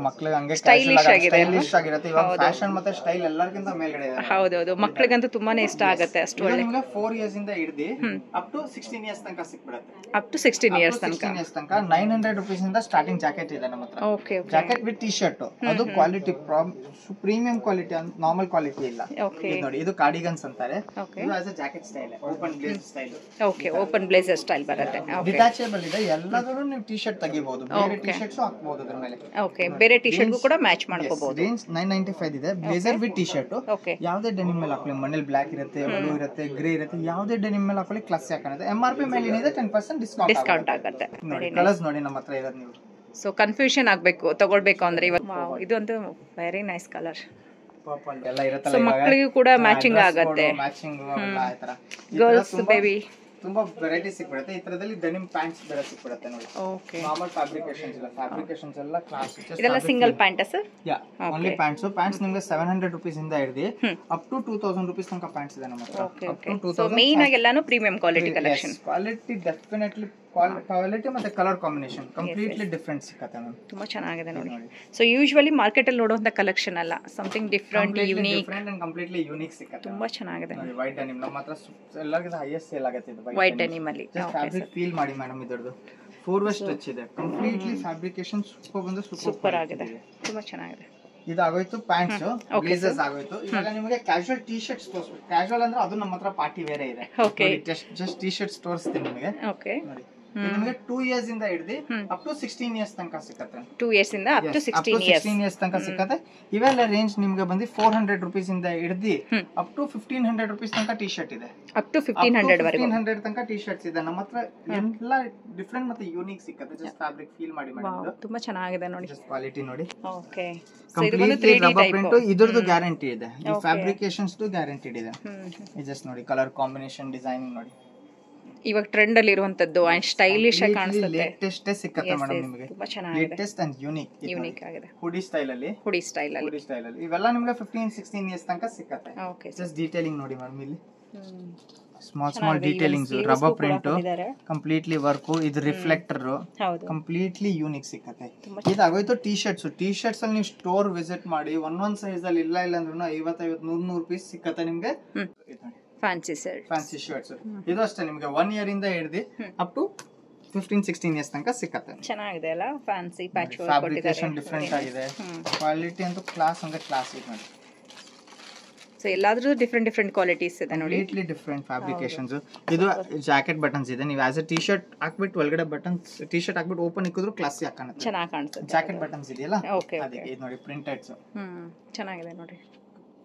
ಮಕ್ಕಳಿಗೆ ಹಂಗೆ ಸ್ಟೈಲಿಶ್ ಆಗಿರುತ್ತೆ. ಇವಾಗ ಫ್ಯಾಷನ್ ಮತ್ತೆ ಸ್ಟೈಲ್ ಎಲ್ಲರಿಗಿಂತ ಮೇಲ್ಗಡೆ ಇದೆ. ಹೌದೌದು, ಮಕ್ಕಳಿಗಂತೂ ತುಂಬಾನೇ ಇಷ್ಟ ಆಗುತ್ತೆ. ಅಷ್ಟು ಒಳ್ಳೆ. ನಿಮಗೆ 4 ಇಯರ್ಸ್ ಇಂದ ಹಿಡಿದು ಅಪ್ ಟು 16 ಇಯರ್ಸ್ ತನಕ ಸಿಕ್ಬಿಡುತ್ತೆ. ಅಪ್ ಟು 16 ಇಯರ್ಸ್ ತನಕ 900 ರೂಪೀಸ್ ಇಂದ ಸ್ಟಾರ್ಟಿಂಗ್ ಜಾಕೆಟ್ ಇದೆ ನಮ್ಮ ಹತ್ರ. Okay okay jacket with T shirt. ಅದು quality premium quality, normal quality ಇಲ್ಲ. ಓಕೆ ನೋಡಿ ಇದು ಕಾರ್ಡಿಗನ್ಸ್ ಅಂತಾರೆ. ಓಕೆ ಇದು as a jacket style, open blazer style. Okay open blazer style ಬರುತ್ತೆ. ಓಕೆ ಡಿಟ್ಯಾಚಬಲ್ ಇದೆ, ಎಲ್ಲದನ್ನು ನೀವು ಟಿ ಶರ್ಟ್ ತೆಗಿಬಹುದು, ಬೇರೆ ಟಿ ಶರ್ಟ್ಸ್ ಹಾಕಬಹುದು ಅದ್ರ ಮೇಲೆ. ಓಕೆ ಬೇರೆ ಟಿ ಶರ್ಟ್ ಕೂಡ ಮ್ಯಾಚ್ ಮಾಡ್ಕೋಬಹುದು. ರೇಂಜ್ 995 ಇದೆ. Blazer with T shirt. Okay ಯಾವುದೇ ಡೆನಿಮ್ ಮೇಲೆ ಹಾಕೊಳ್ಳಿ, ಮನೇಲಿ ಬ್ಲಾಕ್ ಇರುತ್ತೆ, ಬ್ಲೂ ಇರುತ್ತೆ, ಗ್ರೇ ಇರುತ್ತೆ, ಯಾವುದೇ ಡೆನಿಮ್ ಮೇಲೆ ಹಾಕೊಳ್ಳಿ ಕ್ಲಾಸ್ ಹಾಕೋಣ. MRP ಮೇಲೆ ಏನಿದೆ 10% ಡಿಸ್ಕೌಂಟ್ ಆಗುತ್ತೆ. ನೋಡಿ ಕಲರ್ಸ್ ನೋಡಿ ನಮ್ಮ ಹತ್ರ ಇರೋದು. ನೀವು ಸೊ ಕನ್ಫ್ಯೂಷನ್ ಆಗಬೇಕು ತಗೊಳ್ಬೇಕು ಅಂದ್ರೆ ಇವಾಗ ಇದು ಒಂದು ವೆರಿ ನೈಸ್ ಕಲರ್. ಪರ್ಪಲ್ ಎಲ್ಲ ಇರುತ್ತೆ, ಸೊ ಮಕ್ಕಳಿಗೂ ಕೂಡ ಮ್ಯಾಚಿಂಗ್ ಆಗುತ್ತೆ. ಮ್ಯಾಚಿಂಗ್ ಆ ತರ ಗರ್ಲ್ಸ್ ಬೇಬಿ ತುಂಬಾ ವೆರೈಟಿ ಸಿಕ್ಬಿಡುತ್ತೆ. ಈ ತರದಲ್ಲಿ ಡೆನಿಮ್ ಪ್ಯಾಂಟ್ಸ್ ಬೇರೆ ಸಿಕ್ಬಿಡುತ್ತೆ ನೋಡಿ. ಓಕೆ ನಾರ್ಮಲ್ ಫ್ಯಾಬ್ರಿಕೇಶನ್ಸ್ ಇಲ್ಲ, ಫ್ಯಾಬ್ರಿಕೇಶನ್ಸ್ ಎಲ್ಲ ಕ್ಲಾಸ್. ಇದೆಲ್ಲ single pant sir? Yeah only pants. Pants ನಿಮಗೆ 700 rupees ಇಂದ ಹಿಡಿದು ಅಪ್ ಟು 2000 rupees ತನಕ ಪ್ಯಾಂಟ್ಸ್ ಇದೆ ನಮ್ಮ ಹತ್ರ. ಓಕೆ ಓಕೆ ಸೊ ಮೇನ್ ಆಗಿ ಎಲ್ಲಾನು premium quality collection. Quality definitely quality ಮತ್ತೆ ಕಲರ್ ಕಾಂಬಿನೇಷನ್ ಕಂಪ್ಲೀಟ್ಲಿ ಡಿಫರೆಂಟ್ ಸಿಕ್ಕತ್ತೆ ಮ್ಯಾಮ್. ತುಂಬಾ ಚೆನ್ನಾಗಿದೆ ನೋಡಿ. ಸೊ ಯೂಶುವಲಿ ಮಾರ್ಕೆಟ್ ಅಲ್ಲಿ ನೋಡುವಂತ ಕಲೆಕ್ಷನ್ ಅಲ್ಲ, something different, unique, different and completely unique ಸಿಕ್ಕತ್ತೆ. ತುಂಬಾ ಚೆನ್ನಾಗಿದೆ ನೋಡಿ. ವೈಟ್ ಡೆನಿಮ್ ನಮ್ಮ ಹತ್ರ ಎಲ್ಲರಿಗಿಂತ ಹೈಯೆಸ್ಟ್ ಸೇಲ್ ಆಗುತ್ತೆ ಇದು. ವೈಟ್ ಡೆನಿಮ್ ಅಲ್ಲಿ ಫ್ಯಾಬ್ರಿಕ್ ಫೀಲ್ ಮಾಡಿ ಮೇಡಮ್, ಇದರದು 4 way ಸ್ಟಿಚ್ ಇದೆ. ಕಂಪ್ಲೀಟ್ಲಿ ಫ್ಯಾಬ್ರಿಕೇಶನ್ ಸೂಪರ್ ಬಂದು ಸೂಪರ್ ಆಗಿದೆ, ತುಂಬಾ ಚೆನ್ನಾಗಿದೆ. ಇದಾಗೋಯ್ತು ಪ್ಯಾಂಟ್ಸ್, ಬ್ಲೇಸರ್ಸ್ ಆಗೋಯ್ತು. ಇವಾಗ ನಿಮಗೆ ಕ್ಯಾಶುವಲ್ ಟಿ ಶರ್ಟ್ಸ್ ತೋರಿಸ್ಬೇಕು. ಕ್ಯಾಶುವಲ್ ಅಂದ್ರೆ ಅದು ನಮ್ಮ ಹತ್ರ ಪಾರ್ಟಿ ವೇರ್ ಇದೆ. ಜಸ್ಟ್ ಟಿ ಶರ್ಟ್ಸ್ ತೋರಿಸ್ತೀನಿ ನಿಮಗೆ. ಓಕೆ ನಿಮಗೆ 2 years ಇಂದ ಹಿಡಿದು ಅಪ್ ಟು 16 years ತನಕ ಸಿಕ್ಕತ್ತೆ. 2 years ಇಂದ ಅಪ್ ಟು 16 years ತನಕ ಸಿಕ್ಕತ್ತೆ. ಇವೆಲ್ಲ ರೇಂಜ್ ನಿಮಗೆ ಬಂದು 400 rupees ಇಂದ ಹಿಡಿದು ಅಪ್ ಟು 1500 rupees ತನಕ ಟಿ ಶರ್ಟ್ ಇದೆ. ಅಪ್ ಟು 1500 ವರೆಗೂ 1500 ತನಕ ಟಿ ಶರ್ಟ್ಸ್ ಇದೆ ನಮ್ಮ ಹತ್ರ. ಎಲ್ಲ ಡಿಫರೆಂಟ್ ಮತ್ತೆ ಯೂನಿಕ್ ಸಿಕ್ಕತ್ತೆ. ಜಸ್ಟ್ ಫ್ಯಾಬ್ರಿಕ್ ಫೀಲ್ ಮಾಡಿ ಮಾಡಿದ್ದು ತುಂಬಾ ಚೆನ್ನಾಗಿದೆ ನೋಡಿ. ಜಸ್ಟ್ ಕ್ವಾಲಿಟಿ ನೋಡಿ. ಓಕೆ ಕಂಪ್ಲೀಟ್ಲಿ ರಬ್ಬರ್ ಪ್ರಿಂಟ್, ಇದರದ್ದು ಗ್ಯಾರಂಟಿ ಇದೆ. ಈ ಫ್ಯಾಬ್ರಿಕೇಶನ್ಸ್ ಗ್ಯಾರಂಟಿಡ್ ಇದೆ. ಈ ಜಸ್ಟ್ ನೋಡಿ ಕಲರ್ ಕಾಂಬಿನೇಷನ್, ಡಿಸೈನಿಂಗ್ ನೋಡಿ. ಇವಾಗ ಟ್ರೆಂಡ್ ಅಲ್ಲಿ ಇರುವಂತದ್ದು ಅಂಡ್ ಸ್ಟೈಲಿಶ್ ಆಗಿ ಕಾಣಿಸುತ್ತೆ. ಲೇಟೆಸ್ಟ್ ಸಿಕ್ಕತ್ತೆ ಮೇಡಂ ನಿಮಗೆ. ತುಂಬಾ ಚೆನ್ನಾಗಿದೆ, ಲೇಟೆಸ್ಟ್ ಅಂಡ್ ಯೂನಿಕ್ ಆಗಿದೆ. ಹುಡಿ ಸ್ಟೈಲ್ ಅಲ್ಲಿ ಇವೆಲ್ಲ ನಿಮಗೆ 15-16 years ತನಕ ಸಿಕ್ಕತ್ತೆ. ಓಕೆ ಜಸ್ಟ್ ಡೀಟೇಲಿಂಗ್ ನೋಡಿ ಮೇಡಂ. ಇಲ್ಲಿ small detailings, rubber print, completely work, ಇದು ರಿಫ್ಲೆಕ್ಟರ್, ಕಂಪ್ಲೀಟ್ಲಿ ಯೂನಿಕ್ ಸಿಕ್ಕತ್ತೆ. ಇದಾಗೋಯ್ತು ಟಿ ಶರ್ಟ್ಸ್. ಟಿ ಶರ್ಟ್ಸ್ ಅಲ್ಲಿ ನೀವು ಸ್ಟೋರ್ ವಿಸಿಟ್ ಮಾಡಿ ಒಂದೊಂದ್ ಸೈಜ್ ಅಲ್ಲಿ ಇಲ್ಲ ಅಂದ್ರೂ 50-100 rupees ಸಿಕ್ಕತ್ತೆ ನಿಮ್ಗೆ. ಫ್ಯಾನ್ಸಿ ಶರ್ಟ್ಸ್ ಇದು ಅಷ್ಟೇ ನಿಮಗೆ 1 year ಇಂದ ಹಿಡಿದು ಅಪ್ ಟು 15-16 years ತನಕ ಸಿಕ್ಕತ್ತೆ. ಚೆನ್ನಾಗಿದೆ ಅಲ್ಲ, fancy patch work fabrication different ಆಗಿದೆ. ಕ್ವಾಲಿಟಿ ಅಂತೂ ಕ್ಲಾಸ್ ಅಂದ್ರೆ ಕ್ಲಾಸ್ ಇದೆ ನೋಡಿ. ಸೊ ಎಲ್ಲಾದ್ರೂ ಡಿಫರೆಂಟ್ ಕ್ವಾಲಿಟೀಸ್ ಇದೆ ನೋಡಿ. Completely different fabrications. ಇದು ಜಾಕೆಟ್ ಬಟನ್ಸ್ ಇದೆ. ನೀವು ಆಸ್ ಎ ಟಿ ಶರ್ಟ್ ಹಾಕ್ಬಿಟ್ಟು ಒಳಗಡೆ ಬಟನ್ಸ್ ಟಿ ಶರ್ಟ್ ಹಾಕ್ಬಿಟ್ಟು ಓಪನ್ ಇಕ್ಕಿದ್ರು ಕ್ಲಾಸಿ ಹಾಕೋಣ, ಚೆನ್ನಾಗಿ ಕಾಣಿಸುತ್ತೆ. ಜಾಕೆಟ್ ಬಟನ್ಸ್ ಇದೆಯಲ್ಲ ಅದಕ್ಕೆ ಇದು ನೋಡಿ ಪ್ರಿಂಟೆಡ್ಸ್. ಚೆನ್ನಾಗಿದೆ ನೋಡಿ.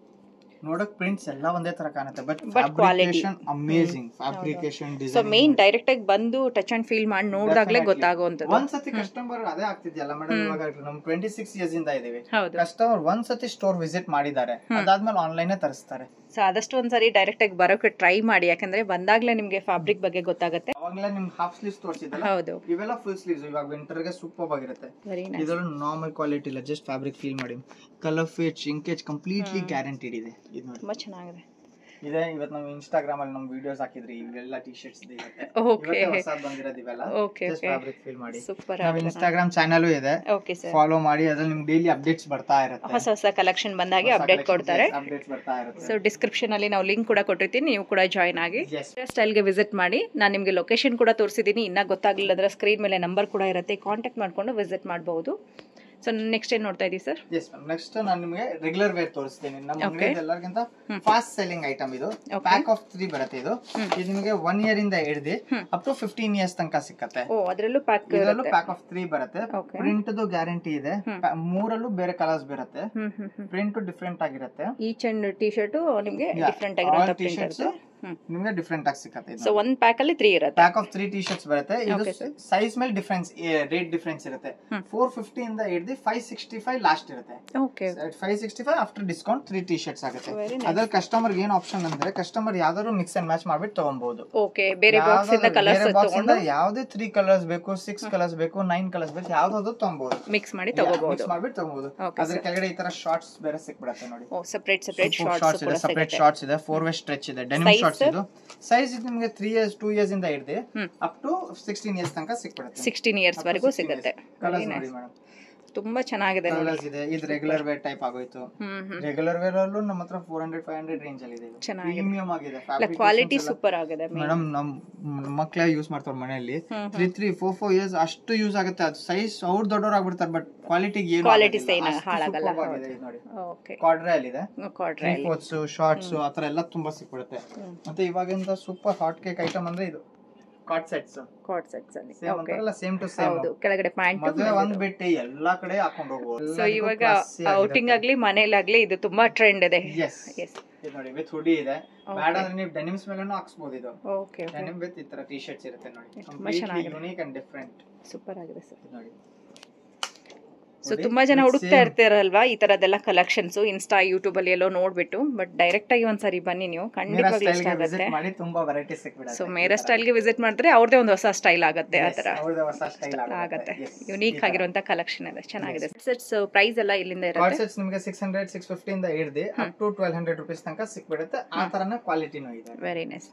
ನೋಡಕ್ ಪ್ರಿಂಟ್ಸ್ ಎಲ್ಲ ಒಂದೇ ತರ ಕಾಣುತ್ತೆ, but fabrication amazing. Fabrication design. So main direct ಆಗಿ ಬಂದು ಟಚ್ ಅಂಡ್ ಫೀಲ್ ಮಾಡಿ ನೋಡಿದಾಗಲೇ ಗೊತ್ತಾಗುವಂತದ್ದು. ಒಂದ್ಸತಿ ಕಸ್ಟಮರ್ ಅದೇ ಆಗ್ತಿದ್ಯಲ್ಲ ಮೇಡಮ್. ಇವಾಗ ನಮ್ 26 years ಇಂದ ಇದೀವಿ. ಕಸ್ಟಮರ್ ಒಂದ್ಸತಿ ಸ್ಟೋರ್ ವಿಸಿಟ್ ಮಾಡಿದ್ದಾರೆ, ಅದಾದ್ಮೇಲೆ ಆನ್ಲೈನ್ ತರಿಸ್ತಾರೆ. ಸೊ ಆದಷ್ಟು ಒಂದ್ಸರಿ ಡೈರೆಕ್ಟ್ ಆಗಿ ಬರೋಕೆ ಟ್ರೈ ಮಾಡಿ, ಯಾಕಂದ್ರೆ ಬಂದಾಗ್ಲೇ ನಿಮ್ಗೆ ಫ್ಯಾಬ್ರಿಕ್ ಬಗ್ಗೆ ಗೊತ್ತಾಗುತ್ತೆ. ಅವಾಗಲೇ ನಿಮ್ಗೆ ಹಾಫ್ ಸ್ಲೀವ್ಸ್ ತೋರಿಸಿದಲ್ಲ, ಹೌದು, ಇವೆಲ್ಲ ಫುಲ್ ಸ್ಲೀವ್ಸ್. ಇವಾಗ ವಿಂಟರ್ ಗೆ ಸೂಪರ್ ಆಗಿರುತ್ತೆ. ಇದರಲ್ಲಿ ನಾರ್ಮಲ್ ಕ್ವಾಲಿಟಿ ಇಲ್ಲ, ಜಸ್ಟ್ ಫ್ಯಾಬ್ರಿಕ್ ಫೀಲ್ ಮಾಡಿ. ಕಲರ್ ಫಿಟ್, ಶಿಂಕೇಜ್ ಕಂಪ್ಲೀಟ್ಲಿ ಗ್ಯಾರಂಟಿಡ್ ಇದೆ. ಇದು ನೋಡಿ ತುಂಬಾ ಚೆನ್ನಾಗಿದೆ. ಇದೆ ಇವತ್ತು ನಾವು ಇನ್ಸ್ಟಾಗ್ರಾಮ್ ಅಲ್ಲಿ ನಮ್ಮ ವಿಡಿಯೋಸ್ ಹಾಕಿದ್ರಿ, ಇವೆಲ್ಲ ಟಿ ಶರ್ಟ್ಸ್ ಇರುತ್ತೆ. ಓಕೆ, ಹೊಸದು ಬಂದಿರೋದು ಇವೆಲ್ಲ. ಜಸ್ಟ್ ಫ್ಯಾಬ್ರಿಕ್ ಫೀಲ್ ಮಾಡಿ. ಸೂಪರ್. ನಾವು ಇನ್ಸ್ಟಾಗ್ರಾಮ್ ಚಾನೆಲ್ ಇದೆ, ಫಾಲೋ ಮಾಡಿ. ಅದ್ರಲ್ಲಿ ನಿಮ್ಗೆ ಡೈಲಿ ಅಪ್ಡೇಟ್ಸ್ ಬರ್ತಾ ಇರುತ್ತೆ. ಹೊಸ ಕಲೆಕ್ಷನ್ ಬಂದಾಗೆ ಅಪ್ಡೇಟ್ ಕೊಡ್ತಾರೆ. ಅಪ್ಡೇಟ್ಸ್ ಬರ್ತಾ ಇರುತ್ತೆ. ಸೊ ಡಿಸ್ಕ್ರಿಪ್ಷನ್ ಅಲ್ಲಿ ನಾವು ಲಿಂಕ್ ಕೂಡ ಕೊಟ್ಟಿರ್ತೀನಿ, ನೀವು ಕೂಡ ಜಾಯಿನ್ ಆಗಿ ಸ್ಟೈಲ್ ಗೆ ವಿಸಿಟ್ ಮಾಡಿ. ನಾನು ನಿಮಗೆ ಲೊಕೇಶನ್ ಕೂಡ ತೋರಿಸಿದೀನಿ. ಇನ್ನ ಗೊತ್ತಾಗ್ಲಿಲ್ಲ ಅಂದ್ರೆ ಸ್ಕ್ರೀನ್ ಮೇಲೆ ನಂಬರ್ ಕೂಡ ಇರುತ್ತೆ, ಕಾಂಟ್ಯಾಕ್ಟ್ ಮಾಡ್ಕೊಂಡು ವಿಸಿಟ್ ಮಾಡಬಹುದು. ಸೊ ನೆಕ್ಸ್ಟ್ ಏನ್ ನೋಡ್ತಾ ಇದೀವಿ ಸರ್? ಎಸ್ ಮ್ಯಾಮ್, ನೆಕ್ಸ್ಟ್ ನಾನು ನಿಮಗೆ ರೆಗ್ಯುಲರ್ ವೇರ್ ತೋರಿಸ್ತೀನಿ. ನಮ್ಮ ಅಂಗಡಿಯಲ್ಲಿ ಎಲ್ಲರಿಗಿಂತ ಫಾಸ್ಟ್ ಸೆಲ್ಲಿಂಗ್ ಐಟಮ್ ಇದು. ಪ್ಯಾಕ್ ಆಫ್ 3 ಬರುತ್ತೆ ಇದು. ಇದು ನಿಮಗೆ 1 year ಇಂದ ಹಿಡಿದು ಅಪ್ ಟು 15 years ತನಕ ಸಿಕ್ಕತ್ತೆ. ಅದರಲ್ಲೂ ಪ್ಯಾಕ್ ಆಫ್ 3 ಬರುತ್ತೆ. ಪ್ರಿಂಟ್ ಗ್ಯಾರಂಟಿ ಇದೆ. 3 ಬೇರೆ ಕಲರ್ಸ್ ಬರುತ್ತೆ. ಪ್ರಿಂಟ್ ಡಿಫರೆಂಟ್ ಆಗಿರುತ್ತೆ. ಈಚ್ ಅಂಡ್ ಟಿ ಶರ್ಟ್ ನಿಮಗೆ ಡಿಫರೆಂಟ್ ಆಗಿರುತ್ತೆ. ಟಿ ಶರ್ಟ್ಸ್ ನಿಮಗೆ ಡಿಫರೆಂಟ್ ಆಗಿ ಸಿಕ್ಕತ್ತೆ. ಸೊ ಒಂದು ಪ್ಯಾಕ್ ಅಲ್ಲಿ 3 ಇರುತ್ತೆ. ಪ್ಯಾಕ್ ಆಫ್ 3 ಟಿ ಶರ್ಟ್ಸ್ ಬರುತ್ತೆ. ಇದು ಸೈಜ್ ಮೇಲೆ ಡಿಫರೆನ್ಸ್, ರೇಟ್ ಡಿಫರೆನ್ಸ್ ಇರುತ್ತೆ. 450 ಇಂದ ಹಿಡಿದು 565 ಲಾಸ್ಟ್ ಇರುತ್ತೆ. Okay, 565 after discount 3 T shirts ಆಗುತ್ತೆ. ಅದ್ರಲ್ಲಿ ಕಸ್ಟಮರ್ ಏನು ಆಪ್ಷನ್ ಅಂದ್ರೆ ಕಸ್ಟಮರ್ ಯಾವ್ದಾದ್ರು ಮಿಕ್ಸ್ ಅಂಡ್ ಮ್ಯಾಚ್ ಮಾಡ್ಬಿಟ್ಟು ತಗೊಬಹುದು. ಓಕೆ, ಬೇರೆ ಬಾಕ್ಸ್ ಇಂದ ಕಲರ್ಸ್ ತಗೊಂಡು ಯಾವ್ದೇ 3 ಕಲರ್ಸ್ ಬೇಕು, 6 ಕಲರ್ಸ್ ಬೇಕು, 9 ಕಲರ್ಸ್ ಬೇಕು, ಯಾವ್ದಾದ್ರು ತಗೊಬಹುದು. ಮಿಕ್ಸ್ ಮಾಡಿ ತಗೋಬಹುದು, ಮಿಕ್ಸ್ ಮಾಡ್ಬಿಟ್ಟು ತಗೊಬಹುದು. ಅದ್ರ ಕೆಳಗಡೆ ಈ ತರ ಶಾರ್ಟ್ಸ್ ಬೇರೆ ಸಿಕ್ಬಿಡುತ್ತೆ ನೋಡಿ. ಓ, ಸೆಪರೇಟ್ ಶಾರ್ಟ್ಸ್ ಇದೆ. ಸೆಪರೇಟ್ ಶಾರ್ಟ್ಸ್ ಇದೆ. 4 way ಸ್ಟ್ರೆಚ್ ಇದೆ. ಡೆನಿಮ್ ಶಾರ್ಟ್ಸ್ ಇದು. ಸೈಜ್ ಇದು ನಿಮಗೆ 2 years ಇಂದ ಹಿಡಿದು ಅಪ್ ಟು 16 years ತನಕ ಸಿಕ್ಬಿಡುತ್ತೆ. 16 years ವರೆಗೂ ಸಿಗುತ್ತೆ. ಕಲರ್ಸ್ ನೋಡಿ ಮೇಡಂ, ತುಂಬಾ ಚೆನ್ನಾಗಿದೆ ನೋಡಿ. ಕಲರ್ಸ್ ಇದೆ. ಇದು ರೆಗ್ಯುಲರ್ ವೇರ್ ಟೈಪ್ ಆಗೋಯ್ತು. ರೆಗ್ಯುಲರ್ ವೇರ್ ಅಲ್ಲೂ ನಮ್ಮ ಹತ್ರ 400-500 ರೇಂಜ್ ಅಲ್ಲಿ ಇದೆ. ಪ್ರೀಮಿಯಂ ಆಗಿದೆ. ಕ್ವಾಲಿಟಿ ಸೂಪರ್ ಆಗಿದೆ ಮೇಡಮ್. ನಮ್ಮ ಮಕ್ಕಳೇ ಯೂಸ್ ಮಾಡ್ತಾರೆ ಮನೆಯಲ್ಲಿ 3-4 ಇಯರ್ಸ್ ಅಷ್ಟು ಯೂಸ್ ಆಗುತ್ತೆ. ಅದು ಸೈಜ್ ಅವ್ರು ದೊಡ್ಡವ್ರು ಆಗ್ಬಿಡ್ತಾರೆ, ಬಟ್ ಕ್ವಾಲಿಟಿಗೆ ಏನು ಹಾಳಾಗಲ್ಲ. ನೋಡಿ ಕಾರ್ಡ್ರೇ ಅಲ್ಲಿ ಇದೆ. 3/4 ಶಾರ್ಟ್ಸ್ ಆತರ ಎಲ್ಲ ತುಂಬಾ ಸಿಕ್ಬಿಡುತ್ತೆ. ಮತ್ತೆ ಇವಾಗಿಂದ ಸೂಪರ್ ಹಾಟ್ ಕೇಕ್ ಐಟಮ್ ಅಂದ್ರೆ ಇದು ಕಾರ್ಡ್ ಸೆಟ್ಸ್ ಅಲ್ಲಿ ಸೇಮ್ ಟು ಸೇಮ್. ಹೌದು, ಕೆಳಗಡೆ ಪ್ಯಾಂಟ್ ಮದುವೆ ಒಂದ್ ಬಿಟ್ಟು ಎಲ್ಲಾ ಕಡೆ ಹಾಕೊಂಡು ಹೋಗ್ಬೋದು. ಸೊ ಇವಾಗ ಔಟಿಂಗ್ ಆಗ್ಲಿ ಮನೇಲಾಗ್ಲಿ ಇದು ತುಂಬಾ ಟ್ರೆಂಡ್ ಇದೆ. ಇದು ನೋಡಿ ವಿತ್ ಹುಡಿ ಇದೆ. ಬೇಡ ಅಂದ್ರೆ ನೀವು ಡೆನಿಮ್ಸ್ ಮೇಲೆನೂ ಹಾಕ್ಸ್ಬೋದು. ಇದು ಡೆನಿಮ್ ವಿತ್ ಈ ತರ ಟಿ ಶರ್ಟ್ಸ್ ಇರುತ್ತೆ ನೋಡಿ. Completely unique and different. Super ಆಗಿದೆ ಸರ್. ನೋಡಿ ಸೊ ತುಂಬಾ ಜನ ಹುಡುಕ್ತಾ ಇರ್ತಾರಲ್ವಾ ಈ ತರದೆಲ್ಲ ಕಲೆಕ್ಷನ್ಸ್ ಇನ್ಸ್ಟಾ ಯೂಟ್ಯೂಬ್ ಅಲ್ಲಿ ಎಲ್ಲೋ ನೋಡ್ಬಿಟ್ಟು, ಬಟ್ ಡೈರೆಕ್ಟ್ ಆಗಿ ಒಂದ್ಸರಿ ಬನ್ನಿ, ನೀವು ಖಂಡಿತವಾಗ್ಲೂ ಇಷ್ಟ ಆಗುತ್ತೆ. ಸೊ ಮೇರಾ ಸ್ಟೈಲ್ಗೆ ವಿಸಿಟ್ ಮಾಡಿದ್ರೆ ಅವ್ರದೇ ಒಂದು ಹೊಸ ಸ್ಟೈಲ್ ಆಗುತ್ತೆ. ಆ ತರ ಆಗುತ್ತೆ. ಯುನೀಕ್ ಆಗಿರುವಂತ ಕಲೆಕ್ಷನ್ ಇದೆ, ಚೆನ್ನಾಗಿದೆ. ಸೆಟ್ಸ್ ಪ್ರೈಸ್ ಎಲ್ಲ ಇಲ್ಲಿಂದ ಇರುತ್ತೆ. ಸೆಟ್ಸ್ ನಿಮಗೆ 600-650 ಇಂದ ಹಿಡಿದು ಅಪ್ ಟು 1200 ರೂಪೀಸ್ ತನಕ ಸಿಕ್ಬಿಡುತ್ತೆ. ಆ ತರನ ಕ್ವಾಲಿಟಿನೂ ಇದೆ. Very nice.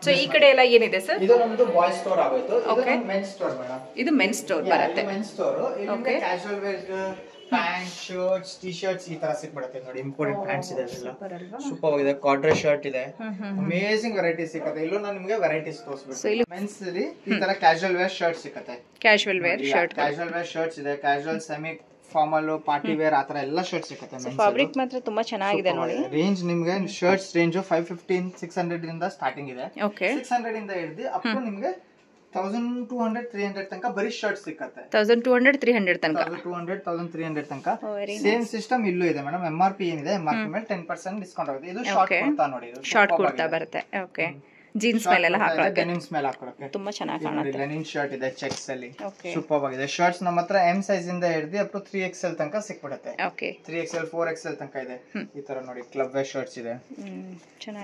ಸೊ ಈ ಕಡೆ ಎಲ್ಲ ಏನಿದೆ ಸರ್? ಇದು ನಮ್ದು ಬಾಯ್ ಸ್ಟೋರ್ ಆಗೋಯ್ತು. ಇದು ಮೆನ್ಸ್ ಸ್ಟೋರ್ ಮೇಡಮ್. ಇದು ಮೆನ್ಸ್ ಸ್ಟೋರ್ ಬರುತ್ತೆ. Men's store. ಇಲ್ಲಿ casual wear pant, shirts, T shirts ಈ ತರ ಸಿಕ್ಬಿಡುತ್ತೆ ನೋಡಿ. ಇಂಪೋರ್ಟೆಡ್ ಪ್ಯಾಂಟ್ಸ್ ಇದೆ. ಸೂಪರ್ ಆಗಿದೆ. ಕಾರ್ಡ್ರೆ ಶರ್ಟ್ ಇದೆ. ಅಮೇಜಿಂಗ್ ವೆರೈಟೀಸ್ ಸಿಗುತ್ತೆ. ಇಲ್ಲೂ ನಾನು ನಿಮಗೆ ವೆರೈಟೀಸ್ ತೋರಿಸ್ಬಿಡ್ತೀನಿ. ಮೆನ್ಸ್ ಅಲ್ಲಿ ಈ ತರ ಕ್ಯಾಶುವಲ್ ವೇರ್ ಶರ್ಟ್ ಸಿಗುತ್ತೆ. ಕ್ಯಾಶುವಲ್ ವೇರ್ ಶರ್ಟ್ಸ್ ಇದೆ. Casual semi formal, party wear ಆತರ ಎಲ್ಲ ಶರ್ಟ್ ಸಿಗುತ್ತೆ. ಫ್ಯಾಬ್ರಿಕ್ ಮಾತ್ರ ತುಂಬಾ ಚೆನ್ನಾಗಿದೆ ನೋಡಿ. ರೇಂಜ್ ನಿಮಗೆ ಶರ್ಟ್ಸ್ ರೇಂಜ್ 550-600 ಇಂದ ಸ್ಟಾರ್ಟಿಂಗ್ ಇದೆ. 600 ಇಂದ ಹಿಡಿದು ಅಪ್ ಟು ನಿಮಗೆ 1200-300 ತನಕ ಬರೀ ಶರ್ಟ್ ಸಿಕ್ಕತ್ತೆ. 1200-300 ತನಕ. 1200-1300 ತನಕ. ಸೇಮ್ ಸಿಸ್ಟಮ್ ಇಲ್ಲೂ ಇದೆ ಮೇಡಮ್. MRP ಏನಿದೆ, MRP ಮೇಲೆ 10% ಡಿಸ್ಕೌಂಟ್ ಆಗುತ್ತೆ. ಇದು ಶಾರ್ಟ್ ಕುರ್ತಾ ನೋಡಿ. ಇದು ಶಾರ್ಟ್ ಕುರ್ತಾ ಬರುತ್ತೆ. ಓಕೆ, ಜೀನ್ಸ್ ಮೇಲೆಲ್ಲ ಹಾಕೊಳ್ಳೋಕೆ, ಡೆನಿಮ್ಸ್ ಮೇಲೆ ಹಾಕೊಳ್ಳೋಕೆ ತುಂಬಾ ಚೆನ್ನಾಗಿ ಕಾಣುತ್ತೆ. ಲೆನಿನ್ ಶರ್ಟ್ ಇದೆ ಚೆಕ್ಸ್ ಅಲ್ಲಿ. ಸೂಪರ್ ಆಗಿದೆ. ಶರ್ಟ್ಸ್ ನಮ್ಮ ಹತ್ರ M ಸೈಜ್ ಇಂದ ಹಿಡಿದು ಅಪ್ ಟು 3XL ತನಕ ಸಿಕ್ಬಿಡುತ್ತೆ. 3XL 4XL ತನಕ ಇದೆ. ಈ ತರ ನೋಡಿ ಕ್ಲಬ್ ವೇರ್ ಶರ್ಟ್ಸ್ ಇದೆ.